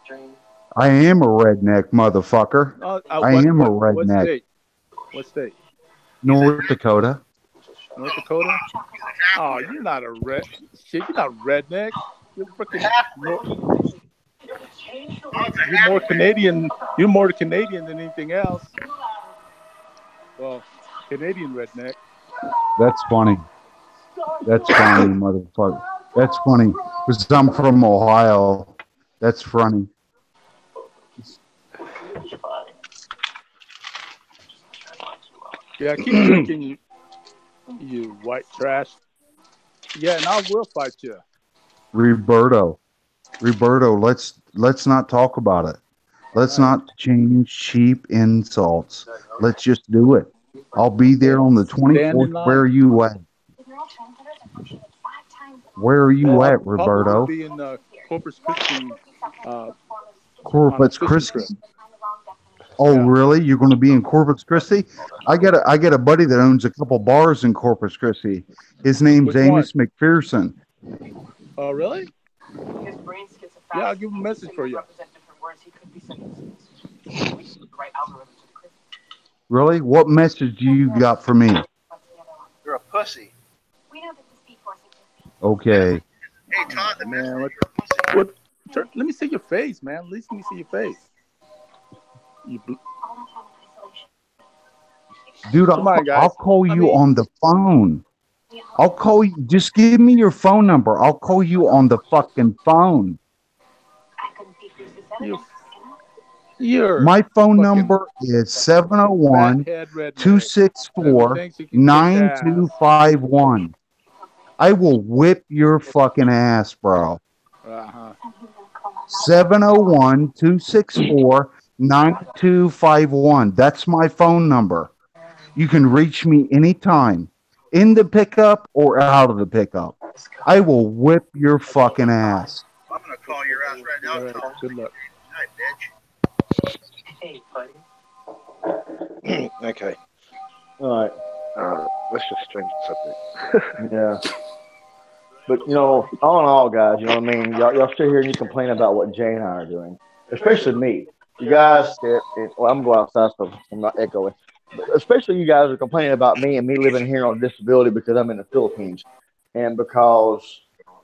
I am a redneck, motherfucker. I am a What redneck. state? What state? North Dakota. North Dakota? Oh, you're not a red shit. You're not redneck. You're freaking. You're more Canadian. You're more Canadian than anything else. Well, Canadian redneck. That's funny. That's funny, motherfucker. That's funny. Because I'm from Ohio. That's funny. Yeah, keep drinking, you white trash. Yeah, and I will fight you. Roberto, let's not talk about it. Let's not change cheap insults. Let's just do it. I'll be there on the 24th. Where are you at? Where are you at, Roberto? I'll be in Corpus Christi. Corpus Christi. Oh, really? You're going to be in Corpus Christi? I got a buddy that owns a couple bars in Corpus Christi. His name's Amos McPherson. Oh, really? Yeah, I'll give him a message for you. Really? What message do you got for me? You're a pussy. Okay. Hey, Todd, the Man, message. what? Let me see your face, man. At least let me see your face. Dude, Come on, guys. I'll call you on the phone. I'll call you. Just give me your phone number. I'll call you on the fucking phone. My phone number is 701-264-9251. I will whip your fucking ass, bro. 701-264-9251. That's my phone number. You can reach me anytime, in the pickup or out of the pickup. I will whip your fucking ass. I'm going to call your ass right now. Right, good luck. Good night, bitch. Okay. All right. Let's just change the subject. Yeah. But, you know, all in all, guys, you know what I mean? Y'all sit here and you complain about what Jay and I are doing, especially me. You guys, well, I'm going outside, so I'm not echoing. But especially you guys are complaining about me and me living here on disability because I'm in the Philippines and because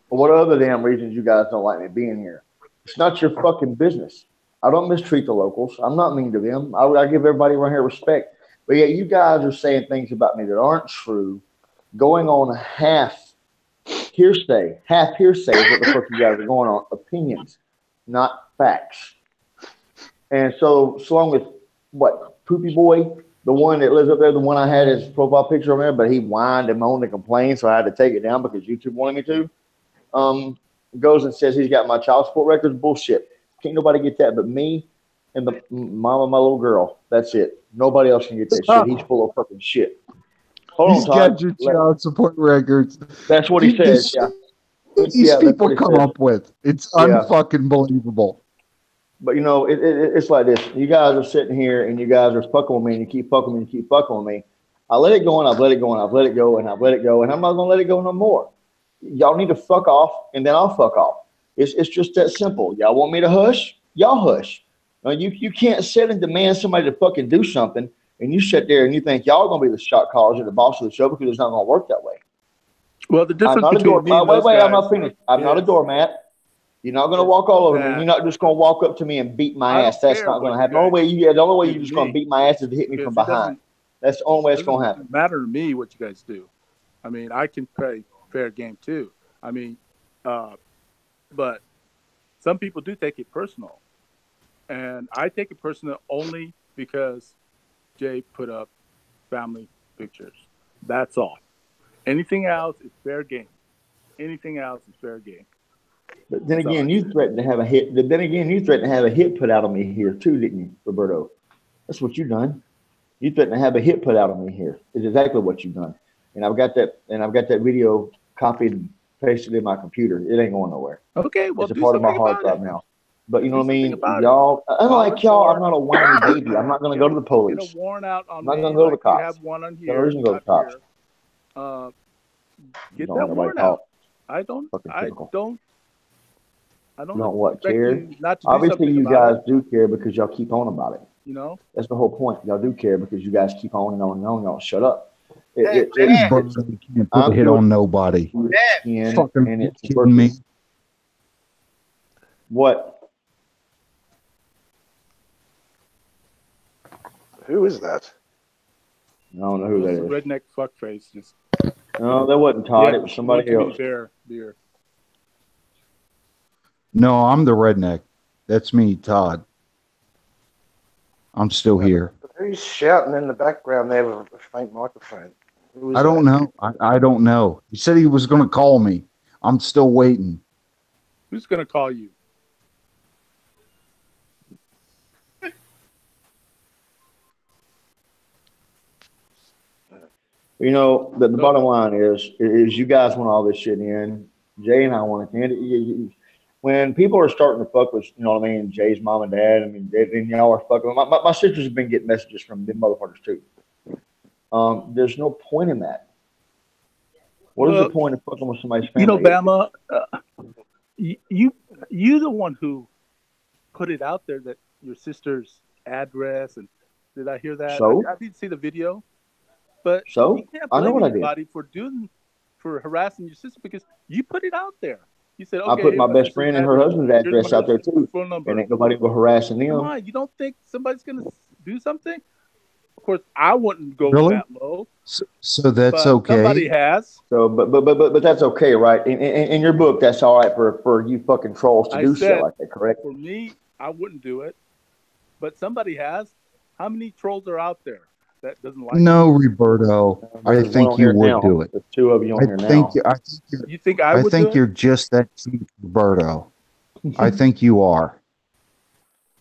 for what other damn reasons you guys don't like me being here. It's not your fucking business. I don't mistreat the locals. I'm not mean to them. I give everybody around here respect. But yet you guys are saying things about me that aren't true, going on half hearsay is what the fuck you guys are going on. Opinions, not facts. And so long with what, Poopy Boy, the one that lives up there, the one I had his profile picture on there, but he whined and moaned and complained, so I had to take it down because YouTube wanted me to. Goes and says he's got my child support records. Bullshit. Can't nobody get that but me and the mom of my little girl. That's it. Nobody else can get that shit. He's full of fucking shit. Hold He's on, Todd. got your child support records. That's what he says. Yeah. These people come up with. It's unfucking believable. But, you know, it's like this. You guys are sitting here and you guys are fucking with me and you keep fucking with me and you keep fucking with me. I let it go and I've let it go and I've let it go and I've let it go and I'm not going to let it go no more. Y'all need to fuck off and then I'll fuck off. It's just that simple. Y'all want me to hush? Y'all hush. Now, you can't sit and demand somebody to fucking do something and you sit there and you think y'all are going to be the shot callers or the boss of the show because it's not going to work that way. Well, the difference I'm not between me and those guys, I'm not finished. I'm not a doormat. You're not going to walk all over me. You're not just going to walk up to me and beat my ass. That's not going to happen. The only way you're just going to beat my ass is to hit me from behind. That's the only way it's going to happen. It doesn't matter to me what you guys do. I mean, I can play fair game too. I mean, but some people do take it personal. And I take it personal only because Jay put up family pictures. That's all. Anything else is fair game. Anything else is fair game. But then again, you threatened to have a hit. Then again, you threatened to have a hit put out on me here too, didn't you, Roberto? That's what you done. You threatened to have a hit put out on me here. It's exactly what you done. and I've got that video copied and pasted in my computer. It ain't going nowhere. Okay, well, It's a do part of my something hard about drive it. now. But you know Do what I mean, something about it. y'all. Unlike Call us y'all, or I'm not a whiny baby. I'm not going to go to the get police. a warrant out on I'm not me gonna go to the like you cops. have one on No here. reason to go to the Not cops. here. Uh, get Don't that let nobody warrant talk. out. I don't Fucking typical. You don't what, expect care? you not to do Obviously, something you about guys do care because y'all keep on about it. it. You know, That's the whole point. Y'all do care because you guys keep on and on and on. Y'all shut up. Hey, These birds can't put a hit on nobody. Skin Fucking and it's kidding me. What? Who is that? I don't know who that this is. redneck fuckface. Just No, that wasn't Todd. It was somebody else. Beer. No, I'm the redneck. That's me, Todd. I'm still here. But who's shouting in the background there with a faint microphone? Who is I don't that? know. I don't know. He said he was going to call me. I'm still waiting. Who's gonna call you? You know, the bottom line is you guys want all this shit in. Jay and I want it in. When people are starting to fuck with, you know what I mean, Jay's mom and dad, I mean, then y'all are fucking. My sisters have been getting messages from them motherfuckers too. There's no point in that. What is the point of fucking with somebody's family? You know, Bama, you the one who put it out there that your sister's address, and did I hear that? So? I didn't see the video, but So? you can't I know blame what I did. anybody for harassing your sister because you put it out there. You said, I okay, put my here's best sister's friend and her address. husband's Here's address my out there sister's too, phone number. and ain't nobody go harassing them. Come on, you don't think somebody's gonna do something? Of course, I wouldn't go Really? that low. So that's But okay. somebody has. So, but that's okay, right? In your book, that's all right for you fucking trolls to I do said, shit like that, correct? For me, I wouldn't do it, but somebody has. How many trolls are out there that doesn't like No, Roberto. I There's one think on you here would now. do it. There's two of you on here I now. think You think I would do it? you're just that cheap, Roberto. I think you are.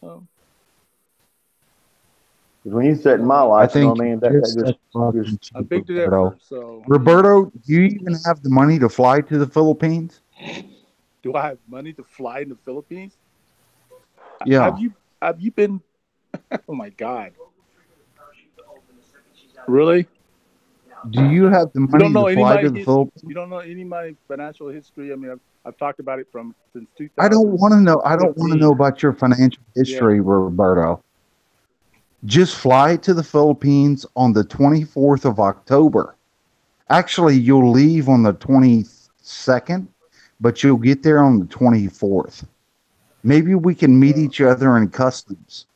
Oh. When you said in my life, I think you know what I mean? you're That just just that fucking just A cheap, big Roberto. difference. So, Roberto, do you even have the money to fly to the Philippines? do I have money to fly in the Philippines? Yeah. Have you been? Oh my God! Really? Do you have the You money don't know to fly to the You Philippines? don't know any of my financial history. I mean, I've talked about it since 2000. I don't want to know. I don't want to know about your financial history, Roberto. Just fly to the Philippines on the 24th of October. Actually, you'll leave on the 22nd, but you'll get there on the 24th. Maybe we can meet each other in customs.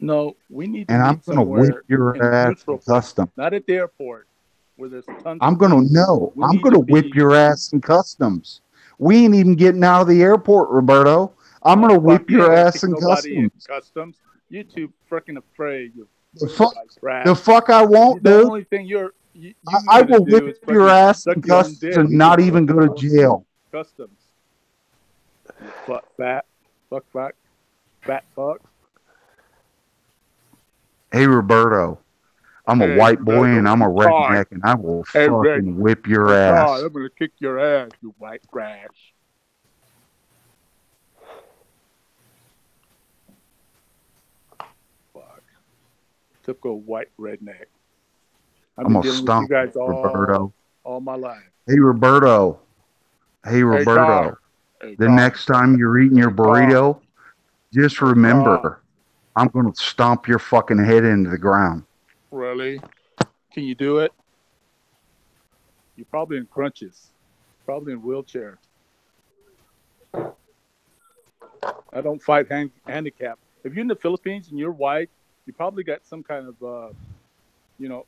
No, we need to And meet I'm going to whip somewhere your in a ass neutral in place, customs. not at the airport where there's tons. I'm of going to people. know. We I'm need going to to whip be- your ass in customs. We ain't even getting out of the airport, Roberto. I'm going to whip Fuck, you your ain't gonna ass kick in nobody in customs. customs. You too freaking afraid. You The fuck, brat. the fuck I won't The do. only thing you I need to will do whip is your fucking ass suck in your own customs dick. and not even go to jail. Customs. You fat fuck. Hey, Roberto, I'm a Hey, white boy Roberto, and I'm a I'm Todd. redneck and I will Hey, fucking Red, whip your I'm ass. Todd. I'm gonna kick your ass, you white trash. Fuck. Typical white redneck. I've I'm been going to dealing with you stomp guys Roberto. all my life. Hey, Roberto. Hey, Todd. Roberto. Hey, The Todd. next time you're eating your burrito, just remember, I'm going to stomp your fucking head into the ground. Really? Can you do it? You're probably in crunches. Probably in wheelchair. I don't fight handicap. If you're in the Philippines and you're white, you probably got some kind of,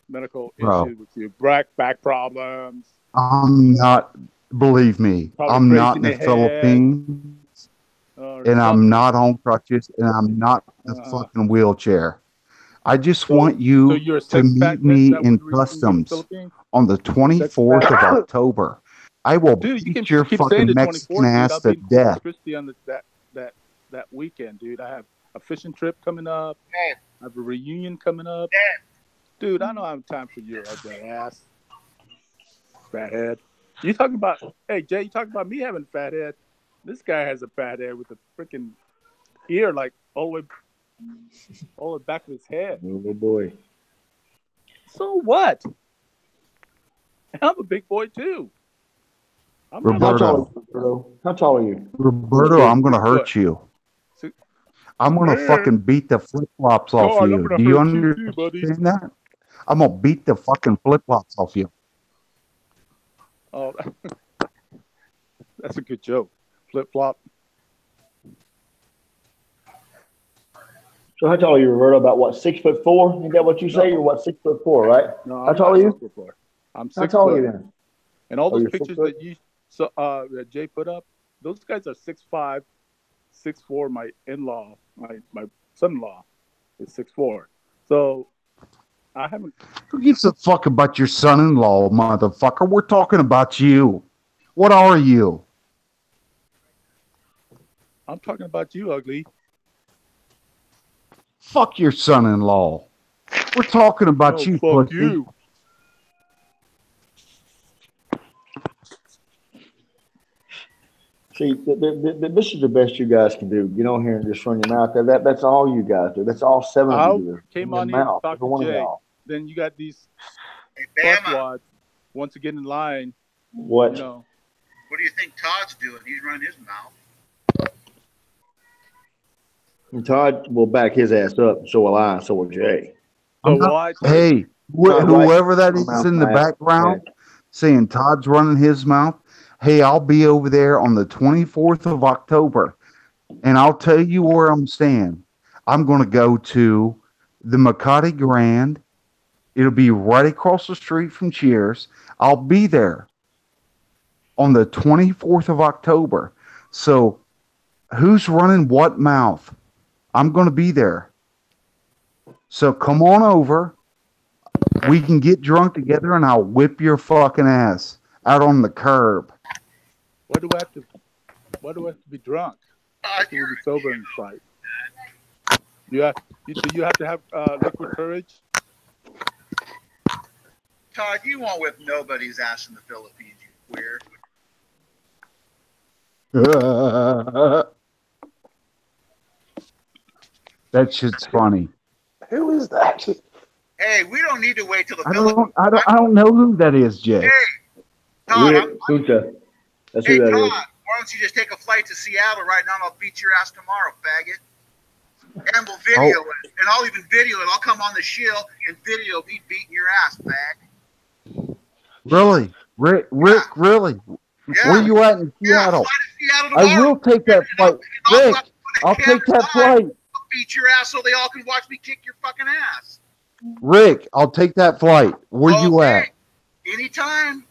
medical Bro. issue with you. Back problems. I'm not, believe me, Probably I'm crazy not in the in the head. Philippines Or and I'm something. not on crutches and I'm not in the fucking wheelchair. I just want So you you're a to sex meet fat me that in would reason to go to the customs Philippines? on the 24th of October. I will Dude, you can beat your keep saying fucking the 24th, Mexican dude. ass I'll to be in Corpus death. Christi on that weekend, dude. I have a fishing trip coming up. I have a reunion coming up. Dude, I don't have time for your ugly ass. Fat head. You talking about, hey, Jay, you talking about me having a fat head? This guy has a fat head with a freaking ear like all the way back of his head. Oh, boy. So what? I'm a big boy, too. I'm not- How tall Roberto, are you, Roberto? How tall are you? Roberto, I'm gonna hurt you. So- I'm gonna Man. fucking beat the flip flops off God, I'm you. gonna Do you hurt you too, buddy. understand that? I'm gonna beat the fucking flip flops off you. Oh, that's a good joke. Flip flop. So how tall are you, Roberto? About what, 6'4"? Is that what you say? You're what, 6'4", right? No, How tall are you? 6'4". I'm How 6 tall foot. are you then? And all Oh, those you're pictures 6 foot? that Jay put up, those guys are 6'5", 6'4". My in-law, my son-in-law, is 6'4". So I haven't. Who gives a fuck about your son-in-law, motherfucker? We're talking about you. What are you? I'm talking about you, ugly. Fuck your son-in-law. We're talking about Oh, you, fuck pussy. you. See, this is the best you guys can do. Get on here and just run your mouth. That's all you guys do. That's all 7 of I you do. came Run on your here to mouth. talk Every to one of Jay. y'all. Then you got these Hey, Bama, fuckwads once again in line. What? You know, what do you think Todd's doing? He's running his mouth. And Todd will back his ass up. So will I. So will Jay. so I'm not- will I too. Hey, Todd, right? whoever that My is mouth, in the my ass. background saying Todd's running his mouth, hey, I'll be over there on the 24th of October. And I'll tell you where I'm staying. I'm going to go to the Makati Grand. It'll be right across the street from Cheers. I'll be there on the 24th of October. So who's running what mouth? I'm going to be there. So come on over. We can get drunk together and I'll whip your fucking ass out on the curb. Why do I have to be drunk? I have to be sober and fight. Do you have to have liquid courage? Todd, you won't whip nobody's ass in the Philippines, you queer. That shit's funny. Who is that? Hey, we don't need to wait till the I Philippines. don't know who that is, Jay. Hey, Todd, Rick Kunta. That's hey, who that Todd, is. why don't you just take a flight to Seattle right now and I'll beat your ass tomorrow, faggot. And we'll video it. And I'll even video it. I'll come on the shield and video me beating your ass, fag. Really? Rick, really? Yeah. Where you at in Yeah, Seattle? fly to Seattle I tomorrow. will take that flight. Rick, I'll take that flight. I'll beat your ass so they all can watch me kick your fucking ass. Rick, I'll take that flight. Where you at? Anytime.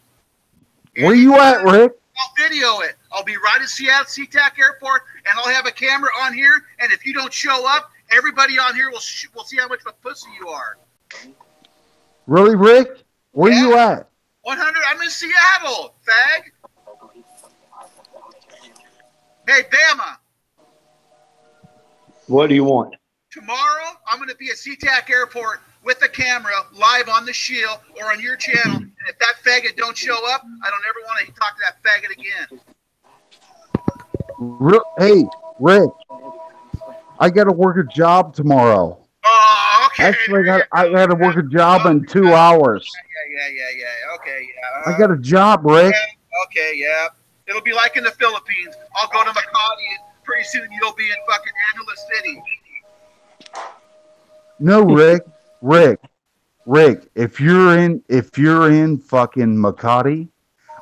Where you at, Rick? I'll video it. I'll be right at Seattle SeaTac Airport, and I'll have a camera on here. And if you don't show up, everybody on here will see how much of a pussy you are. Really, Rick? Where you at? 100. I'm in Seattle, fag. Hey, Bama. What do you want? Tomorrow, I'm going to be at SeaTac Airport with a camera live on the Shield or on your channel. And if that faggot don't show up, I don't ever want to talk to that faggot again. Hey, Rick, I got to work a job tomorrow. Oh, okay. Actually, I got to work a job in 2 hours. Yeah. Okay, yeah. I got a job, Rick. Yeah, okay, yeah. It'll be like in the Philippines. I'll go to Makati, and pretty soon you'll be in fucking Manila City. No, Rick. If you're in fucking Makati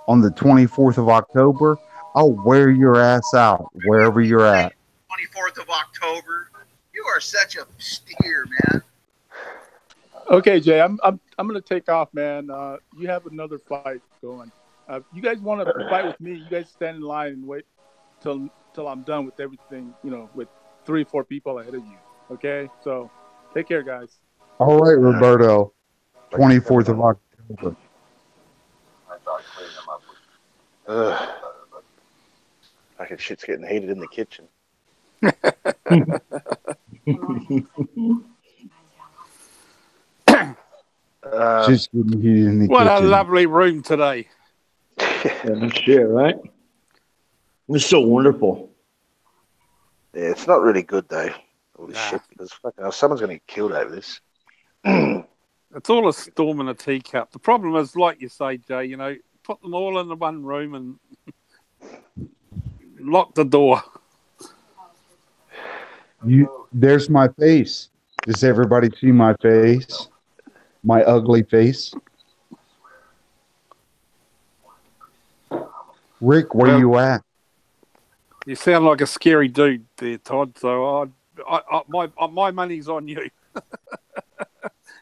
on the 24th of October, I'll wear your ass out wherever you're at. 24th of October. You are such a steer, man. Okay, Jay, I'm gonna take off, man. You have another fight going. You guys want to fight with me? You guys stand in line and wait till I'm done with everything. You know, with 3 or 4 people ahead of you. Okay, so take care, guys. All right, Roberto. 24th of October. Fucking shit's getting heated in the kitchen. Just getting heated in the What a kitchen. lovely room today. Yeah, no shit, right? It's so wonderful. Yeah, it's not really good though. All this Nah. shit because fucking hell, someone's going to get killed over this. It's all a storm in a teacup. The problem is, like you say, Jay, you know, put them all in the one room and lock the door. There's my face. Does everybody see my face? My ugly face? Rick, where you at? You sound like a scary dude there, Todd. So my money's on you.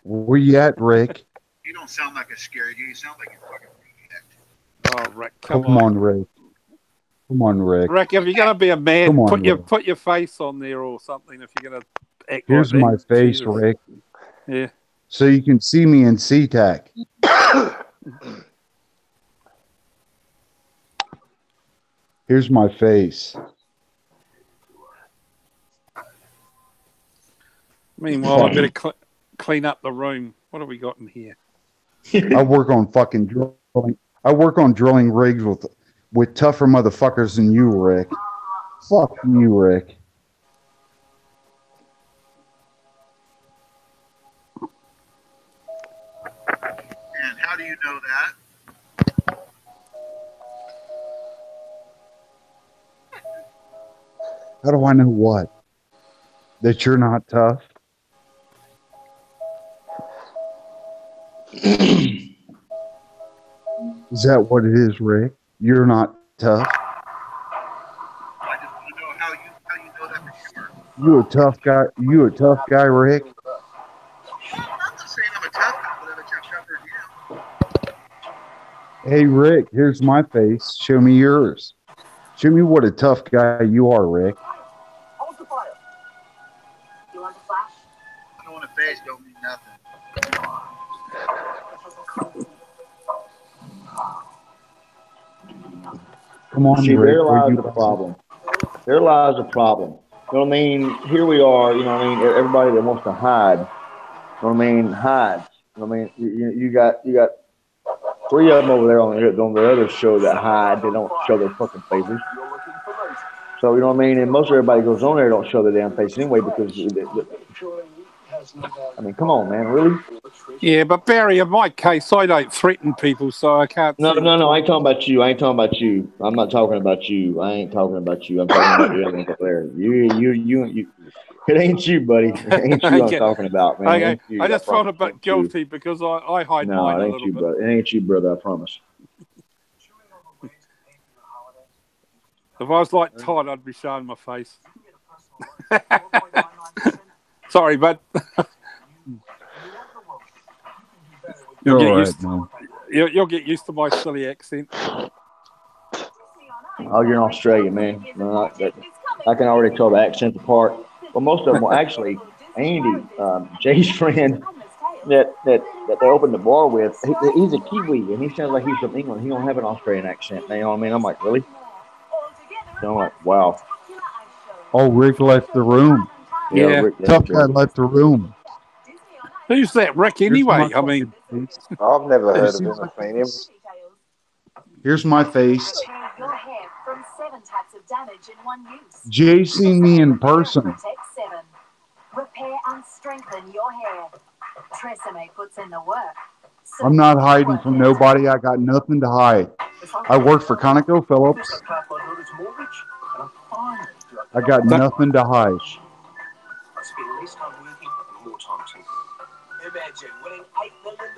Where you at, Rick? You don't sound like a scary dude. You sound like you're fucking Oh, Rick, come on, Rick. Come on, Rick. Rick, if you're going to be a man, Come on, put your face on there or something if you're going to act Here's like my that. face, Jesus. Rick. Yeah. So you can see me in SeaTac. Here's my face. Meanwhile, I better clean up the room. What have we got in here? I work on fucking drilling. I work on drilling rigs with tougher motherfuckers than you, Rick. Fuck you, Rick. And how do you know that? How do I know what? That you're not tough? Is that what it is, Rick? You're not tough? I just want to know how you know that for sure. You a tough guy? You a tough guy, Rick? I'm not saying I'm a tough guy, but I'm tougher than you. Hey, Rick, here's my face. Show me yours. Show me what a tough guy you are, Rick. Hold the fire. You want the flash? Knowing a face don't mean nothing. Come on, See, Rick. there where lies you the problem. There lies the problem. You know what I mean? Here we are, you know what I mean? Everybody that wants to hide, you know what I mean, hides. You know what I mean? You got three of them over there on the other show that hide. They don't show their fucking faces. So, you know what I mean? And most everybody goes on there don't show their damn face anyway because, I mean, come on, man, really? Yeah, but Barry, in my case, I don't threaten people, so I can't. No, I ain't talking about you. I'm not talking about you. I ain't talking about you. I'm talking about the other one up there. You. It ain't you, buddy. It ain't you I'm talking about, man. Okay, You, I just felt a bit you. guilty because I hide No, mine it a ain't little you, bit. brother. It ain't you, brother. I promise. If I was like Todd, I'd be showing my face. Sorry, bud. You'll get used to my silly accent. Oh, you're in Australia, man. No, I can already tell the accents apart. Well, most of them, well, actually, Andy, Jay's friend that they opened the bar with, he's a Kiwi, and he sounds like he's from England. He don't have an Australian accent. You know what I mean? I'm like, really? So I'm like, wow. Oh, Rick left the room. Yeah. Rick, Tough guy left the room. Who's that, Rick, anyway? I mean, I've never heard of him or seen him. Here's my face. Your hair from 7 types of damage in one use. Jay seen me in person. Protect 7. Repair and strengthen your hair. Tresemme puts in the work. I'm not hiding from nobody. I got nothing to hide. I work for ConocoPhillips. I got nothing to hide. Imagine winning $8 million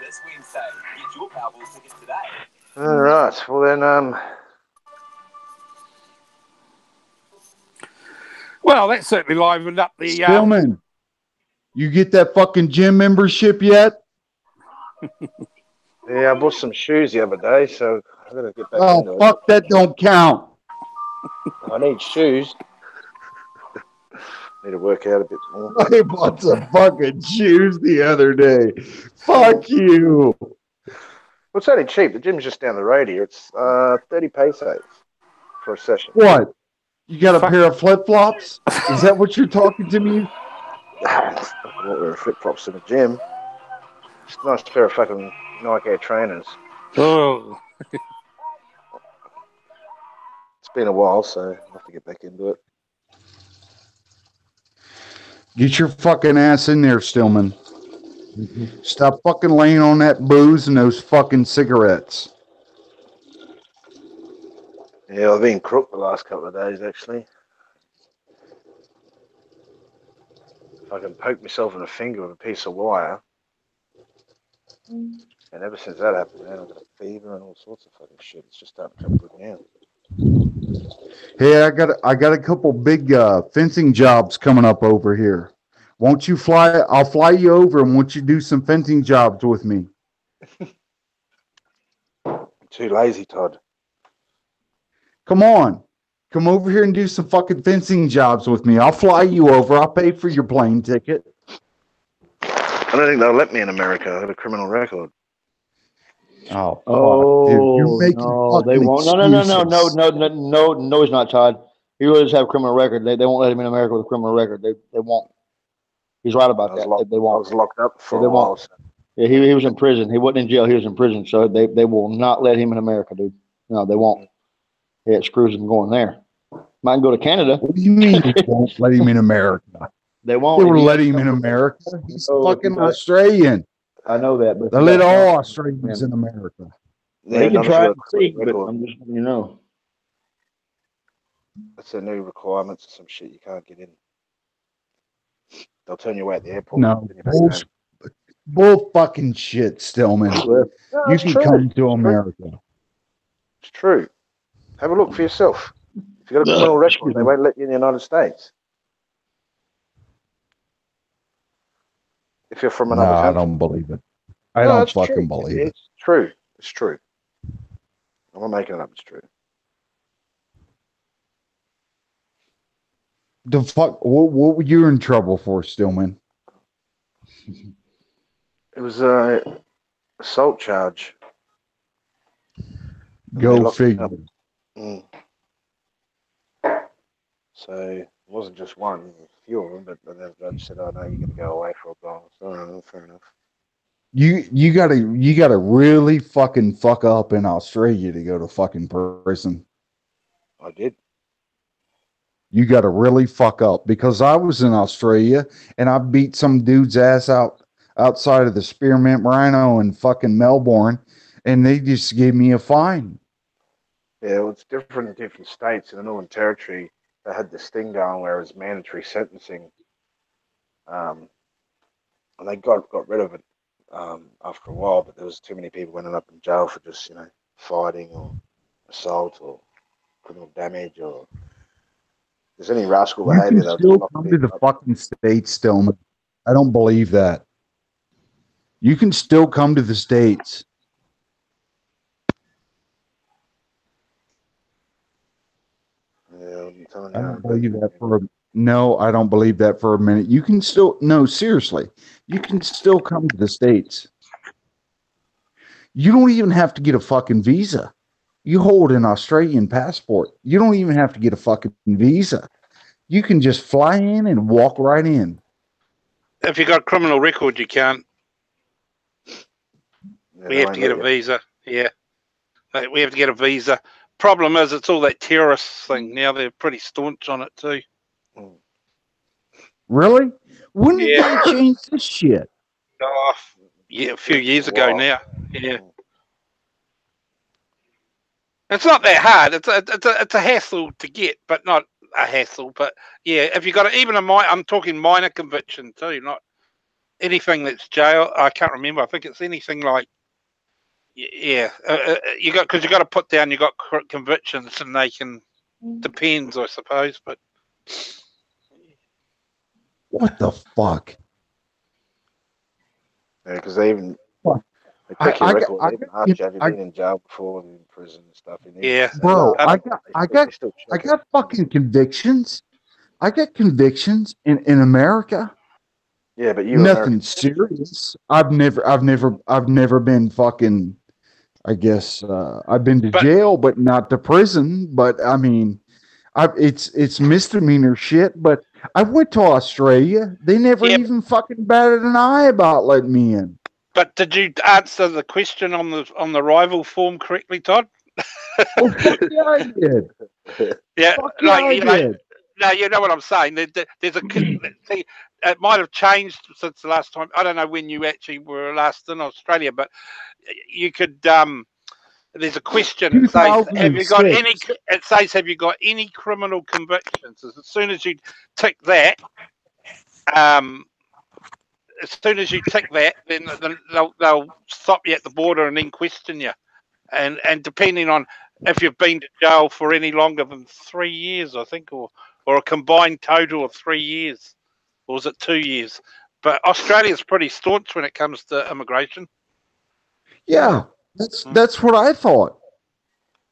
this Wednesday. Get your Powerball ticket today. All right. Well then, well, that certainly livened up the. Stillman, you get that fucking gym membership yet? yeah, I bought some shoes the other day, so I'm gonna get back into Oh, it. fuck, that don't count. I need shoes. Need to work out a bit more. I bought some fucking shoes the other day. Fuck you. Well, it's only cheap. The gym's just down the road here. It's 30 pesos for a session. What? You got a pair of flip-flops? Is that what you're talking to me? I don't wear flip-flops in the gym. nice pair of fucking Nike Air trainers. Oh, It's been a while, so I'll have to get back into it. Get your fucking ass in there, Stillman. Stop fucking laying on that booze and those fucking cigarettes. Yeah, I've been crooked the last couple of days, actually. I can poke myself in the finger with a piece of wire. And ever since that happened, man, I've got a fever and all sorts of fucking shit. It's just starting to come good now. Hey, I got a couple big fencing jobs coming up over here. Won't you fly? I'll fly you over and won't you do some fencing jobs with me? I'm too lazy, Todd. Come on. Come over here and do some fucking fencing jobs with me. I'll fly you over. I'll pay for your plane ticket. I don't think they'll let me in America. I have a criminal record. Oh, Oh, no, they won't. No, he's not, Todd. He really does have a criminal record. They won't let him in America with a criminal record. They won't. He's right about that. They I won't. was locked up for They a while. won't. Yeah, he was in prison. He wasn't in jail. He was in prison. So they will not let him in America, dude. No, they won't. Yeah, it screws him going there. Might go to Canada. What do you mean they won't let him in America? They won't. They will let him in America. He's fucking Australian. I know that, but They let all Australians in America. Yeah, he can none of try us and got a see, but record. I'm just letting you know. That's their new requirements or some shit. You can't get in. They'll turn you away at the airport. No, Then you're back home. bull fucking shit, Stillman. No, You it's can true. come to America. It's true. Have a look for yourself. If you've got a criminal record, they won't let you in the United States. If you're from No, another I country. don't believe it. I No, don't it's fucking true. believe it. It's true. It's true. I'm not making it up. It's true. The fuck? What were you in trouble for, Stillman? It was a assault charge. They Go locked me figure. up. So it wasn't just one, a few of them, but the judge said, "Oh no, you're going to go away for a while." So fair enough. You gotta really fucking fuck up in Australia to go to fucking prison. I did. You gotta really fuck up because I was in Australia and I beat some dude's ass outside of the Spearmint Rhino in fucking Melbourne, and they just gave me a fine. Yeah, well, it's different in different states. In the Northern Territory, they had this thing going where it was mandatory sentencing, and they got rid of it after a while. But there was too many people ending up in jail for just fighting or assault or criminal damage or if there's any rascal You can behavior. They'll still just lock come to people the up. fucking States, Stillman. I don't believe that. You can still come to the States. Yeah, I'm telling I you, don't believe that for no, I don't believe that for a minute. You can still no, seriously. You can still come to the States. You don't even have to get a fucking visa. You hold an Australian passport. You don't even have to get a fucking visa. You can just fly in and walk right in. if you got a criminal record, you can't. Yeah, We they have won't to get let a you. visa. Yeah, we have to get a visa. Problem is, it's all that terrorist thing. Now they're pretty staunch on it too. Really? When did Yeah. they change this shit? Oh, yeah, a few years ago Wow. now. Yeah. It's not that hard. It's a hassle to get, but not a hassle. But yeah, if you got even I'm talking minor conviction too, not anything that's jail. I can't remember. I think it's anything like you got because you got to put down you got convictions and they can depends, I suppose. But What the fuck? Yeah, because they even What? they check your I record. got- They even I- ask you, have you I- been in jail before and in prison and stuff? And Yeah. Bro, I got they still I check it. got fucking convictions. I got convictions in America. Yeah, but you Nothing American serious. I've never been fucking. I guess I've been to But- jail, but not to prison. But I mean, it's misdemeanor shit. But I went to Australia. They never Yep. even fucking batted an eye about letting me in. But did you answer the question on the rival form correctly, Todd? Oh, fuck yeah, I did. Yeah, Fuck yeah, I did. No, you know what I'm saying. There's a see, it might have changed since the last time. I don't know when you actually were last in Australia, but you could. There's a question. It says, "Have you got any?" It says, "Have you got any criminal convictions?" As soon as you tick that, then they'll stop you at the border and then question you, and depending on if you've been to jail for any longer than 3 years, I think, or a combined total of 3 years, or was it 2 years? But Australia's pretty staunch when it comes to immigration. Yeah, that's what I thought.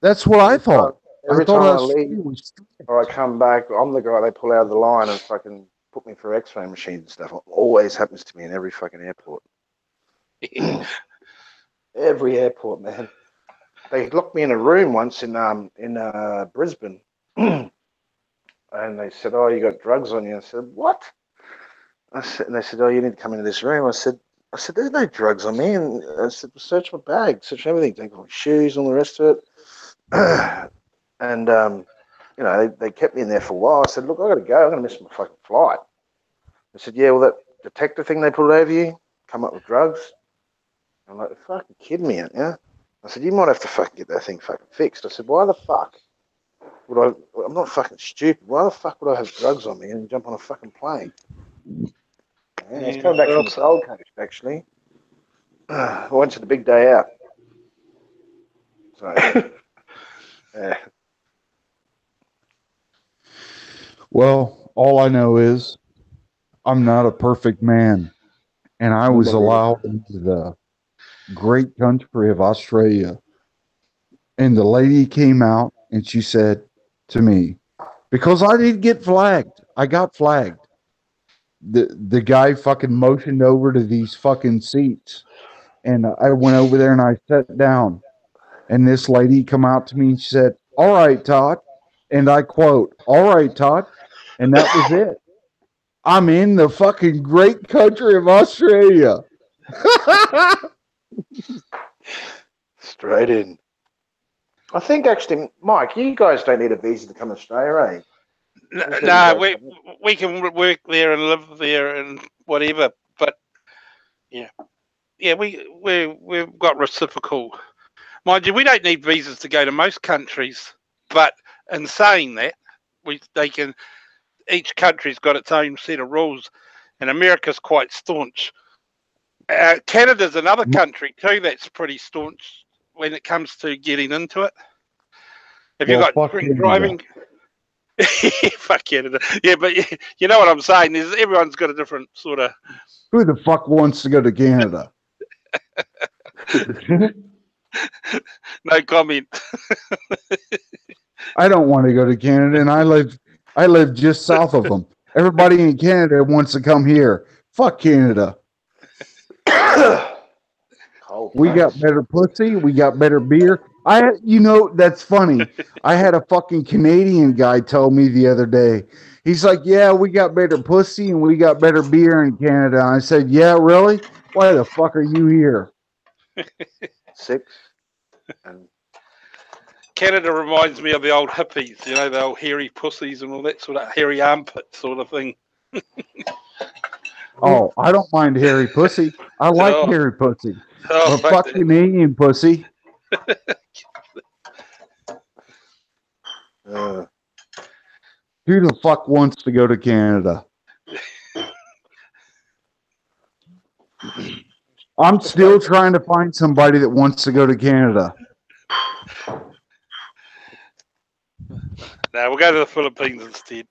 That's what I thought. Every time I leave or I come back, I'm the guy they pull out of the line and fucking put me through X-ray machines and stuff. It always happens to me in every fucking airport. Every airport, man. They locked me in a room once in Brisbane, and they said, "Oh, you got drugs on you." I said, "What?" And they said, "Oh, you need to come into this room." I said, "There's no drugs on me." And I said, "Search my bag, search everything, take my shoes, all the rest of it." And you know, they kept me in there for a while. I said, "Look, I got to go. I'm going to miss my fucking flight." They said, "Yeah, well, that detector thing they put over you, come up with drugs." I'm like, "You're fucking kidding me, aren't you?" I said, "You might have to fucking get that thing fucking fixed." I said, "Why the fuck would I? I'm not fucking stupid. Why the fuck would I have drugs on me and jump on a fucking plane?" Yeah, it's coming back from the Gold Coast, actually. I went to the big day out. So, yeah. Well, all I know is I'm not a perfect man, and I was allowed into the great country of Australia. And the lady came out and she said to me, because I didn't get flagged, I got flagged. The guy fucking motioned over to these fucking seats, and I went over there and I sat down. And this lady come out to me and she said, "All right, Todd," and I quote, "All right, Todd," and that was it. I'm in the fucking great country of Australia. Straight in. I think actually, Mike, you guys don't need a visa to come to Australia, eh? No, we can work there and live there and whatever. But yeah, we've got reciprocal. Mind you, we don't need visas to go to most countries. But in saying that, each country's got its own set of rules, and America's quite staunch. Canada's another country too that's pretty staunch when it comes to getting into it. Have you got drink driving? Fuck Canada. Yeah, but you know what I'm saying is everyone's got a different sort of. Who the fuck wants to go to Canada? No comment. I don't want to go to Canada, and I live just south of them. Everybody in Canada wants to come here. Fuck Canada. We got better pussy. We got better beer. That's funny. I had a fucking Canadian guy tell me the other day. He's like, "Yeah, we got better pussy and we got better beer in Canada." I said, "Yeah, really? Why the fuck are you here?" 6. Canada reminds me of the old hippies, you know, the old hairy pussies and all that sort of hairy armpit sort of thing. Oh, I don't mind hairy pussy. I like hairy pussy. But fuck Canadian pussy. Who the fuck wants to go to Canada? I'm still trying to find somebody that wants to go to Canada. No, we'll go to the Philippines instead.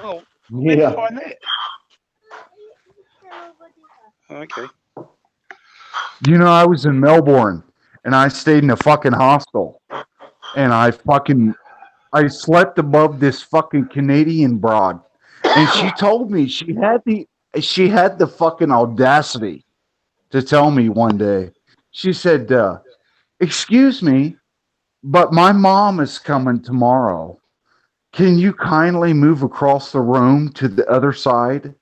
Oh, where did you find that? Okay. You know, I was in Melbourne and I stayed in a fucking hostel, and I slept above this fucking Canadian broad, and she told me she had the fucking audacity to tell me one day. She said, "Excuse me, but my mom is coming tomorrow. Can you kindly move across the room to the other side?"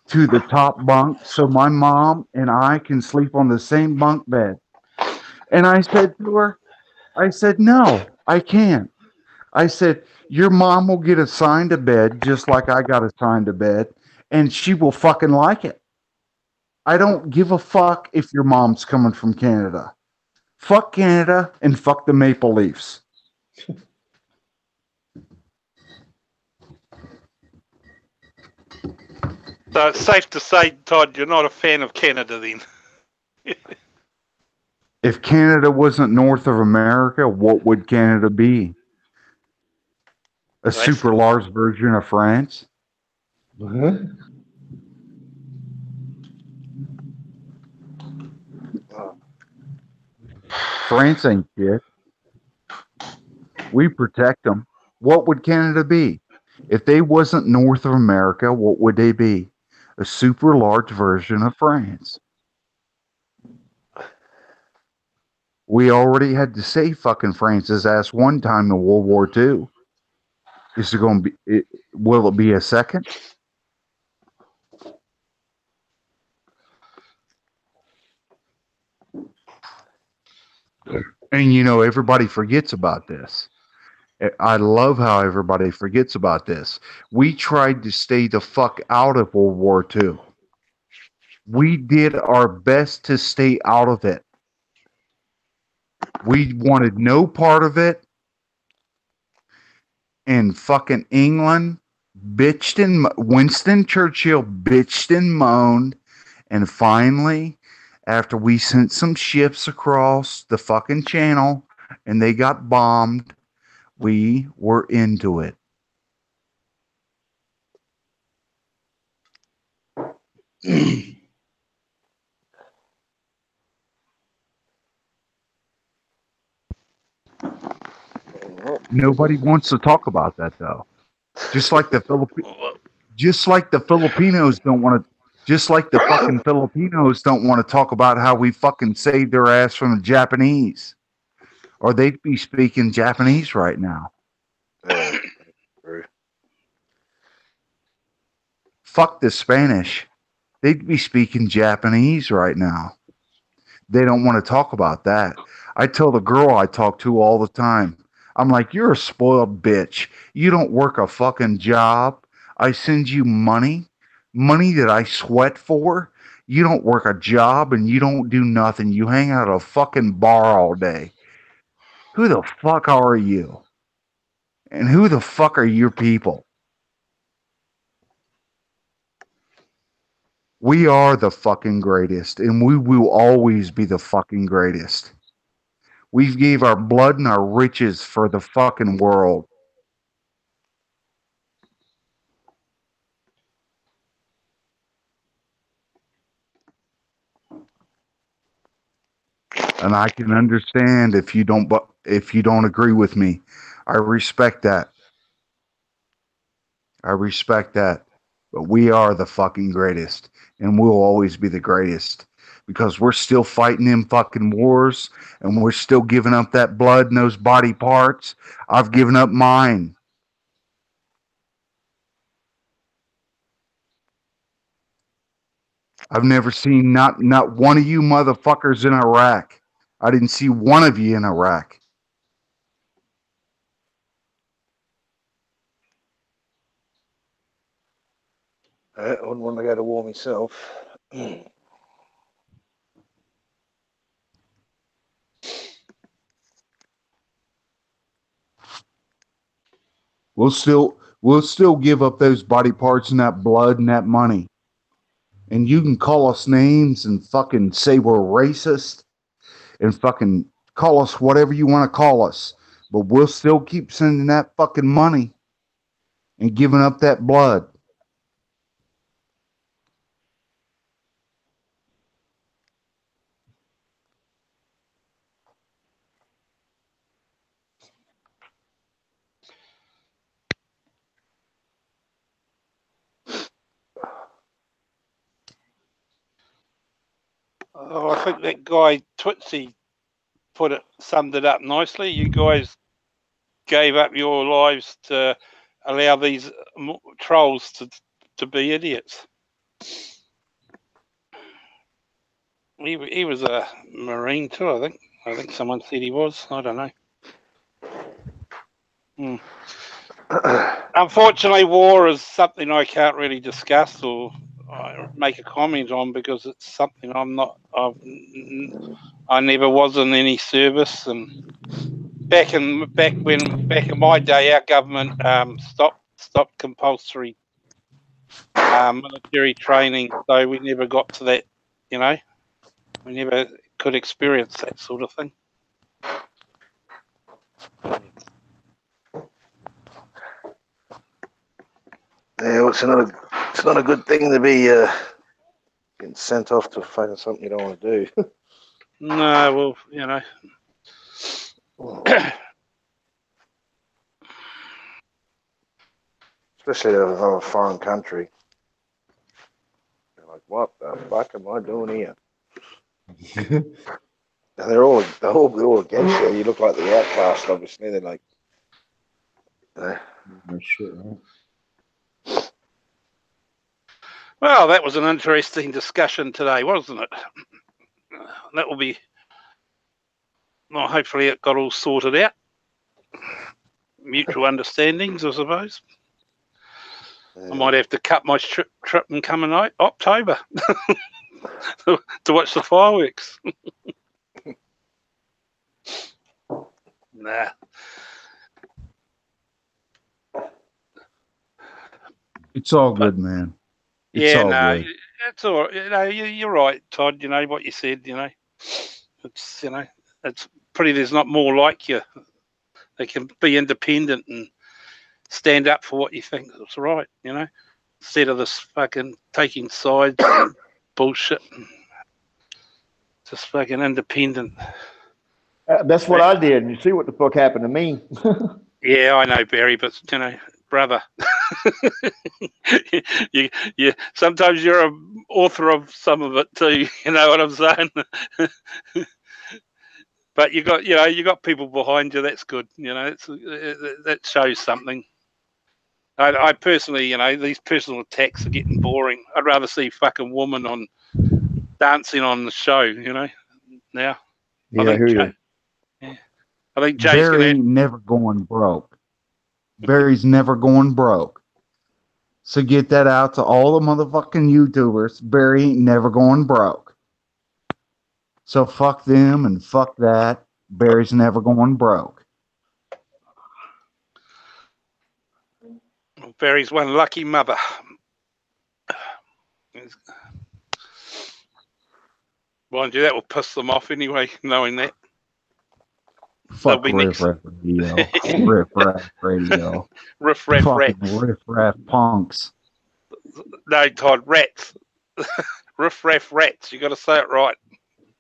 to the top bunk so my mom and I can sleep on the same bunk bed. And I said to her, I said, no, I can't. I said, your mom will get assigned a bed just like I got assigned a bed, and she will fucking like it. I don't give a fuck if your mom's coming from Canada. Fuck Canada and fuck the Maple Leafs. So it's safe to say, Todd, you're not a fan of Canada then. If Canada wasn't north of America, what would Canada be? A super large version of France? France ain't shit. We protect them. What would Canada be? If they wasn't north of America, what would they be? A super large version of France. We already had to say fucking France's ass one time in World War II. Is it going to be? Will it be a second? And you know, everybody forgets about this. I love how everybody forgets about this. We tried to stay the fuck out of World War II. We did our best to stay out of it. We wanted no part of it. And fucking England bitched and Winston Churchill bitched and moaned. And finally, after we sent some ships across the fucking channel and they got bombed, we were into it. Nobody wants to talk about that though. Just like the Filipinos don't want to. Just like the fucking Filipinos don't want to talk about how we fucking saved their ass from the Japanese, or they'd be speaking Japanese right now. Fuck the Spanish. They'd be speaking Japanese right now. They don't want to talk about that. I tell the girl I talk to all the time, I'm like, you're a spoiled bitch. You don't work a fucking job. I send you money that I sweat for. You don't work a job and you don't do nothing. You hang out at a fucking bar all day. Who the fuck are you? And who the fuck are your people? We are the fucking greatest, and we will always be the fucking greatest. We gave our blood and our riches for the fucking world. And I can understand if you don't agree with me. I respect that. I respect that. But we are the fucking greatest, and we'll always be the greatest because we're still fighting them fucking wars, and we're still giving up that blood and those body parts. I've given up mine. I've never seen not one of you motherfuckers in Iraq. I didn't see one of you in Iraq. I wouldn't want to go to war myself. We'll still give up those body parts and that blood and that money. And you can call us names and fucking say we're racist and fucking call us whatever you want to call us. But we'll still keep sending that fucking money and giving up that blood. Oh, I think that guy Twitsy summed it up nicely. You guys gave up your lives to allow these trolls to be idiots. He was a Marine too, I think. I think someone said he was. I don't know. Unfortunately, war is something I can't really discuss or make a comment on because it's something I never was in any service, and back in my day, our government stopped compulsory military training, so we never got to that. You know, we never could experience that sort of thing. Yeah, well, it's not a good thing to be getting sent off to fucking something you don't want to do. No, well, you know. Especially in a foreign country. You're like, what the fuck am I doing here? And they're all against you. You look like the outcast, obviously. They're like, Shit, right? Well, that was an interesting discussion today, wasn't it? That will be. Well, hopefully it got all sorted out. Mutual understandings, I suppose. I might have to cut my trip and come in October to watch the fireworks. Nah. It's all good, man. It's all good. It's all right. You know, you're right, Todd. You know what you said. You know, it's it's pretty. There's not more like you. They can be independent and stand up for what you think is right. You know, instead of this fucking taking sides and bullshit. And just fucking independent. That's what I did. And you see what the fuck happened to me. Yeah, I know, Barry, but you know, brother, you sometimes you're an author of some of it too. You know what I'm saying? But you got people behind you. That's good. You know, that shows something. I personally, you know, these personal attacks are getting boring. I'd rather see fucking woman on dancing on the show. You know, now. Yeah, I hear you. I think Jay's Barry ain't never going broke. Barry's never going broke. So get that out to all the motherfucking YouTubers. Barry ain't never going broke. So fuck them and fuck that. Barry's never going broke. Barry's one lucky mother. Mind you, that will piss them off anyway, knowing that. Fuck Riff Raff Radio. Riff Raff Radio. Riff Raff Rats. Riff Raff punks. No, Todd, rats. Riff Raff Rats. You got to say it right.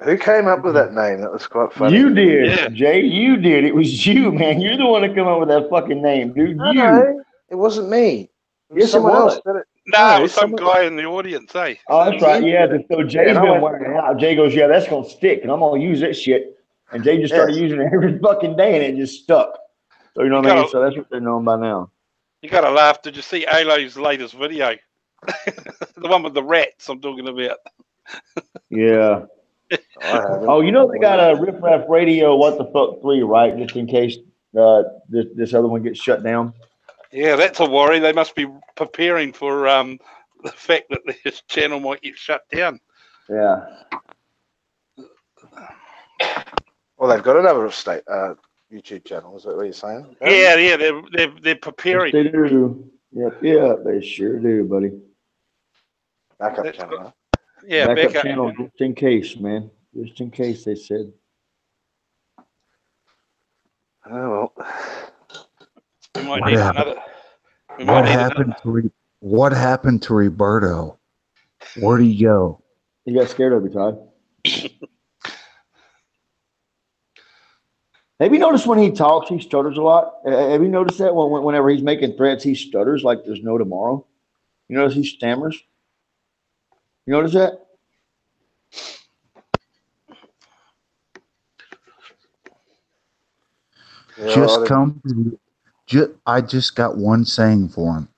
Who came up with that name? That was quite funny. You did, Jay. You did. It was you, man. You're the one that came up with that fucking name, dude. No, it wasn't me. Yes, someone it was. else did it. No, it was some guy in the audience, eh? Oh, that's right. Yeah. So Jay's been wearing it out. Jay goes, yeah, that's going to stick, and I'm going to use that shit. And Jay just started using it every fucking day, and it just stuck. So, you know what I mean? So that's what they're knowing by now. You got to laugh. Did you see Alo's latest video? The one with the rats I'm talking about. Yeah. Oh, you know they got a Riff Raff Radio What the Fuck 3, right? Just in case this other one gets shut down. Yeah, that's a worry. They must be preparing for the fact that this channel might get shut down. Yeah. Well, they've got another YouTube channel. Is that what you're saying? Yeah, they're preparing. Yes, they do. Yeah, they sure do, buddy. Backup channel. Huh? Yeah, backup channel, just in case, man. Just in case, they said. Oh well. What happened to Roberto? Where'd he go? He got scared of me, Todd. Have you noticed when he talks, he stutters a lot? Have you noticed that whenever he's making threats, he stutters like there's no tomorrow? You notice he stammers? You notice that? I just got one saying for him.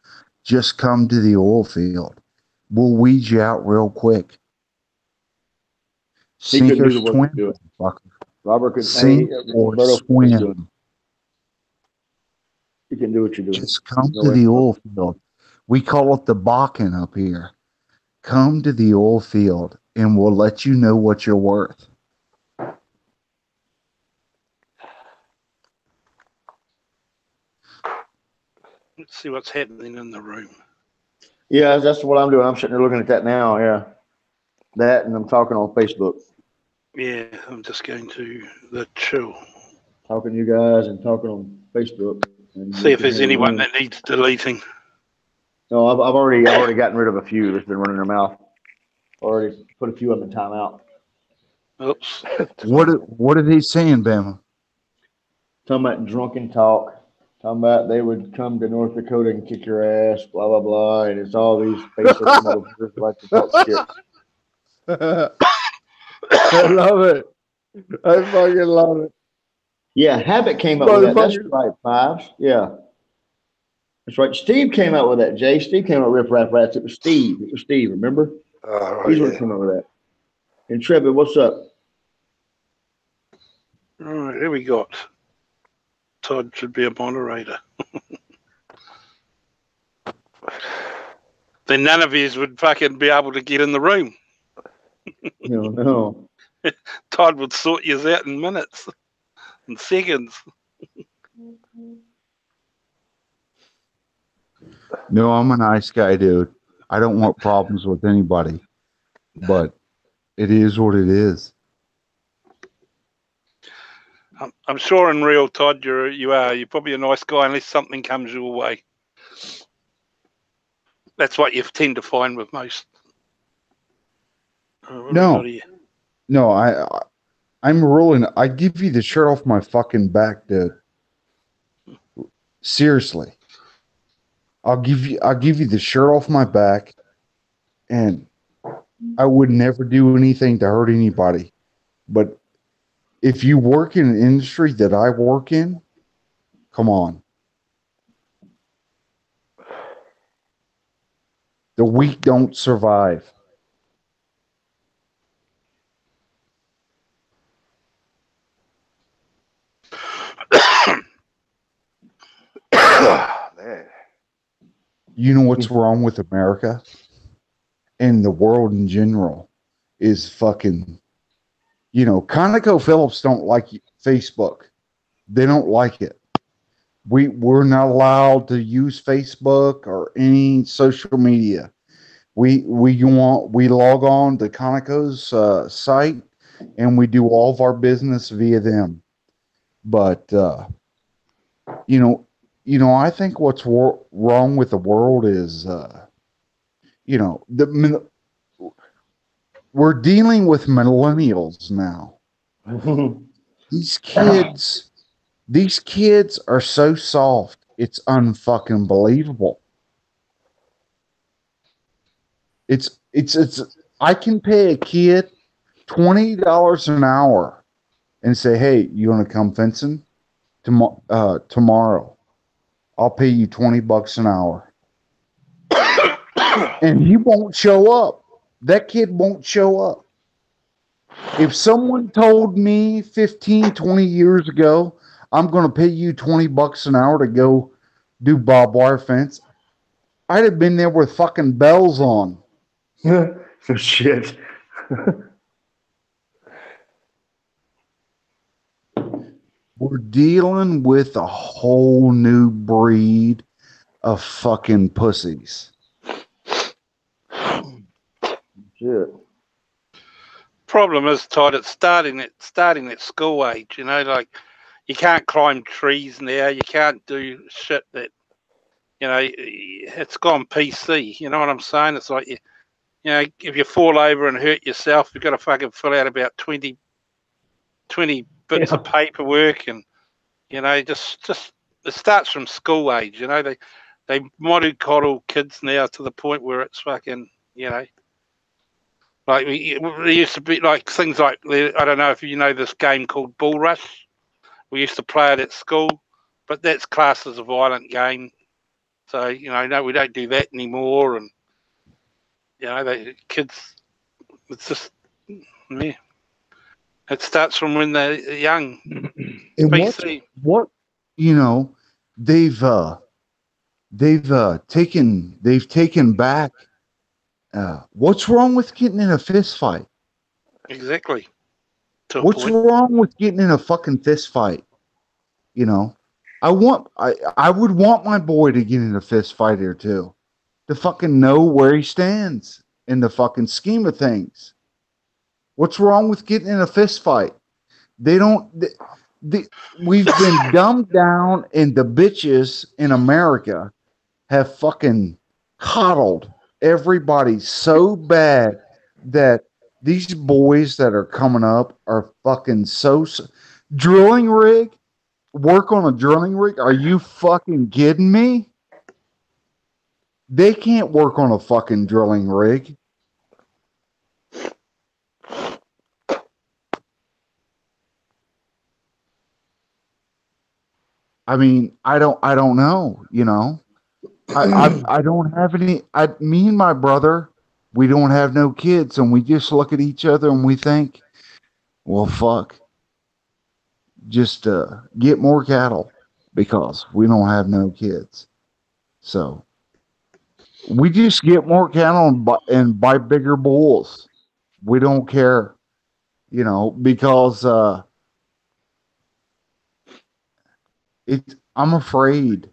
Just come to the oil field. We'll weed you out real quick. He Sink couldn't or do the work swim, to do it. fucker. Robert could. Sink or Roberto couldn't do it. swim. You can do what you're doing. Just come No to way. the oil field. We call it the Bakken up here. Come to the oil field, and we'll let you know what you're worth. Let's see what's happening in the room. Yeah, that's what I'm doing. I'm sitting there looking at that now. Yeah, that, and I'm talking on Facebook, Yeah, I'm just going to the chill. talking to you guys and talking on Facebook. And See if there's looking at anyone the room. that needs deleting. No, I've already gotten rid of a few that's been running their mouth. Already put a few of them in timeout. Oops. What are they saying, Bama? Talking about drunken talk. Talking about they would come to North Dakota and kick your ass, blah, blah, blah. And it's all these Facebook motherfuckers like to talk shit. I love it. I fucking love it. Yeah, Habit came up with that. That's right, Fives. Yeah. That's right. Steve came out with that, Jay. Steve came out with Riff Raff Rats. It was Steve. Remember? He's the one that came up with that. And Trevor, what's up? All right, here we got. Todd should be a moderator. Then none of yous would fucking be able to get in the room. No. Todd would sort yous out in minutes, in seconds. No, I'm a nice guy, dude. I don't want problems with anybody. But it is what it is. I'm sure in real, Todd, you are. You're probably a nice guy unless something comes your way. That's what you tend to find with most. No, I'm rolling. I give you the shirt off my fucking back, dude. Seriously, I'll give you the shirt off my back, and I would never do anything to hurt anybody. But if you work in an industry that I work in, come on. The weak don't survive. Man. You know what's wrong with America and the world in general is fucking, ConocoPhillips don't like Facebook. They don't like it. We're not allowed to use Facebook or any social media. We log on to Conoco's site and we do all of our business via them. But I think what's wrong with the world is, we're dealing with millennials now. These kids are so soft. It's unfucking believable. It's I can pay a kid $20 an hour and say, hey, you want to come fencing tomorrow? I'll pay you $20 an hour. And he won't show up. That kid won't show up. If someone told me 15, 20 years ago, I'm going to pay you $20 an hour to go do barbed wire fence, I'd have been there with fucking bells on. Shit. We're dealing with a whole new breed of fucking pussies. Shit. Problem is, Todd, it's starting at school age. Like you can't climb trees now. You can't do shit that, it's gone PC. You know what I'm saying? It's like if you fall over and hurt yourself, you've got to fucking fill out about 20 bits of paperwork, and just it starts from school age. They mollycoddle kids now to the point where it's fucking like there used to be like things like, I don't know if you know this game called Bull Rush. We used to play it at school, but that's classed as a violent game. So no, we don't do that anymore. And You know, the kids, it's just me. It starts from when they're young. And BC. what you know, they've taken back. What's wrong with getting in a fist fight? Exactly. To a What's point. wrong with getting in a fucking fist fight? You know, I would want my boy to get in a fist fight or two to fucking know where he stands in the fucking scheme of things. What's wrong with getting in a fist fight? They don't. We've been dumbed down, and the bitches in America have fucking coddled everybody so bad that these boys that are coming up are fucking drilling rig. Work on a drilling rig? Are you fucking kidding me? They can't work on a fucking drilling rig. I mean, I don't know, you know. I don't have any. Me and my brother, we don't have no kids, and we just look at each other and we think, well, fuck, just get more cattle because we don't have no kids. So we just get more cattle and buy bigger bulls. We don't care, you know, because I'm afraid.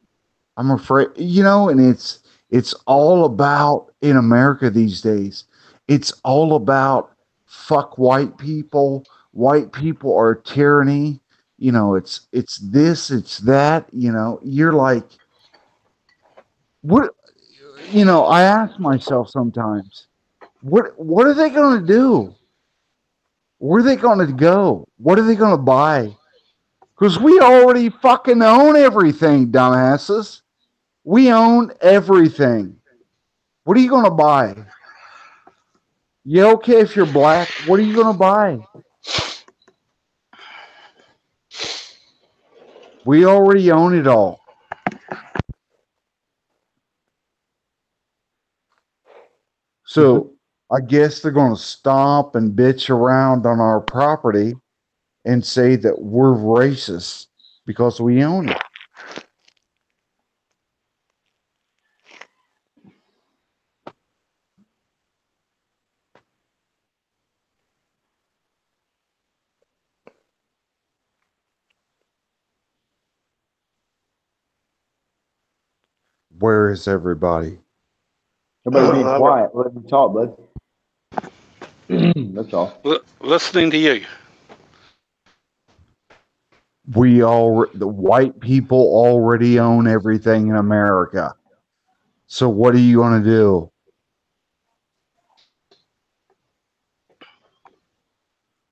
I'm afraid, you know, and it's all about in America these days. It's all about fuck white people. White people are tyranny. You know, it's this, it's that. You know, you're like, what? You know, I ask myself sometimes, what are they going to do? Where are they going to go? What are they going to buy? Because we already fucking own everything, dumbasses. We own everything. What are you going to buy? Yeah, okay, if you're black, what are you going to buy? We already own it all. So I guess they're going to stomp and bitch around on our property and say that we're racist because we own it. Where is everybody? Everybody being quiet. Let me talk, bud. That's all. Listening to you. The white people already own everything in America. So what are you going to do?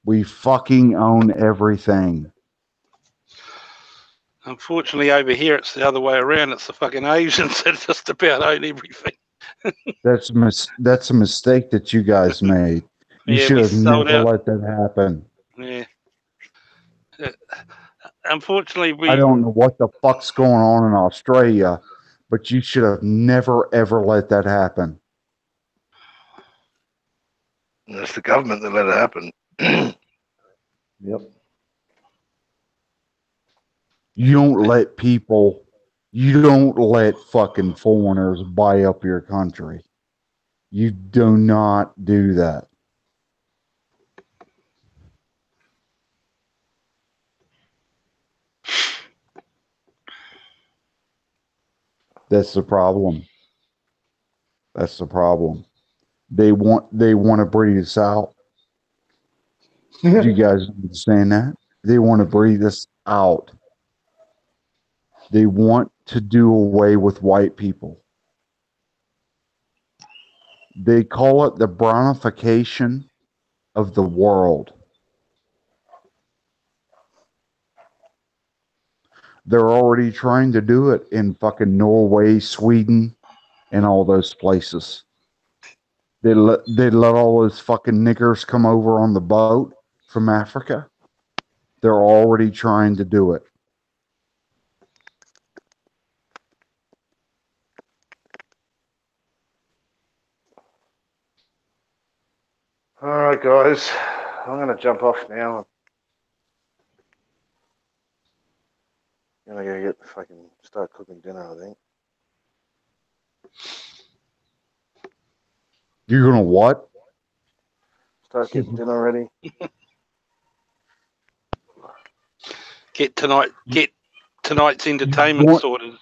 We fucking own everything. Unfortunately, over here, it's the other way around. It's the fucking Asians that just about own everything. That's a mistake that you guys made. You Yeah, should we have sold never out. let that happen. Yeah. Unfortunately, I don't know what the fuck's going on in Australia, but you should have never ever let that happen. It's the government that let it happen. Yep. You don't let fucking foreigners buy up your country. You do not do that. That's the problem. That's the problem. They want to breed us out. Do you guys understand that? They want to breed us out. They want to do away with white people. They call it the brownification of the world. They're already trying to do it in fucking Norway, Sweden, and all those places. They let all those fucking niggers come over on the boat from Africa. They're already trying to do it. All right, guys. I'm going to jump off now. I'm going to go get fucking start cooking dinner, I think. You're gonna what? Start getting dinner ready. Get tonight's entertainment What? sorted.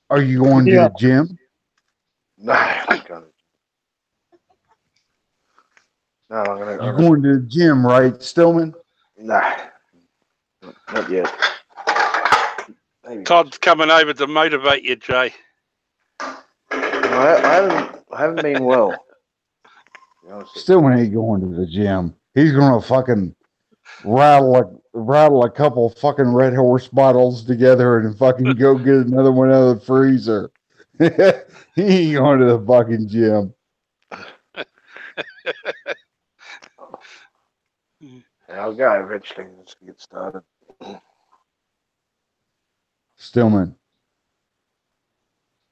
Are you going to the gym? No, I'm going to. No, I'm going to. You're going to the gym, right, Stillman? Nah, not yet. Maybe. Todd's coming over to motivate you, Jay. I haven't been well. Stillman ain't going to the gym. He's gonna fucking rattle a couple fucking Red Horse bottles together and fucking go get another one out of the freezer. He ain't going to the fucking gym. Yeah, I'll go eventually. Let's get started. Stillman,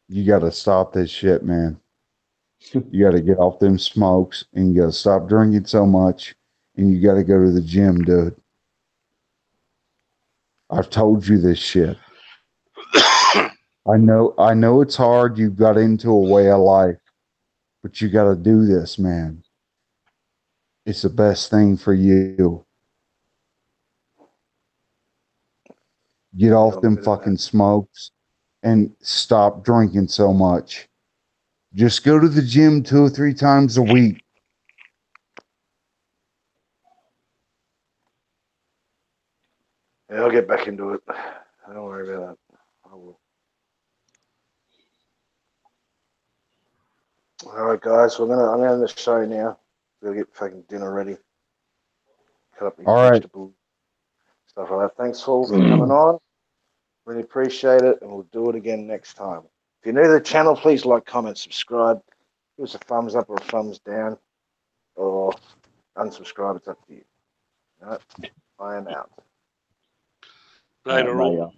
you got to stop this shit, man. You got to get off them smokes and you got to stop drinking so much and you got to go to the gym, dude. I've told you this shit. I know it's hard. You got into a way of life, but you got to do this, man. It's the best thing for you. Get off them fucking smokes and stop drinking so much. Just go to the gym 2 or 3 times a week. Yeah, I'll get back into it. Don't worry about that. I will. All right, guys. I'm gonna end the show now. We'll get fucking dinner ready. Cut up the vegetables, stuff like that. Thanks all for coming on. Really appreciate it, and we'll do it again next time. If you're new to the channel, please like, comment, subscribe. Give us a thumbs up or a thumbs down, or unsubscribe. It's up to you. All right, I am out. Later, all.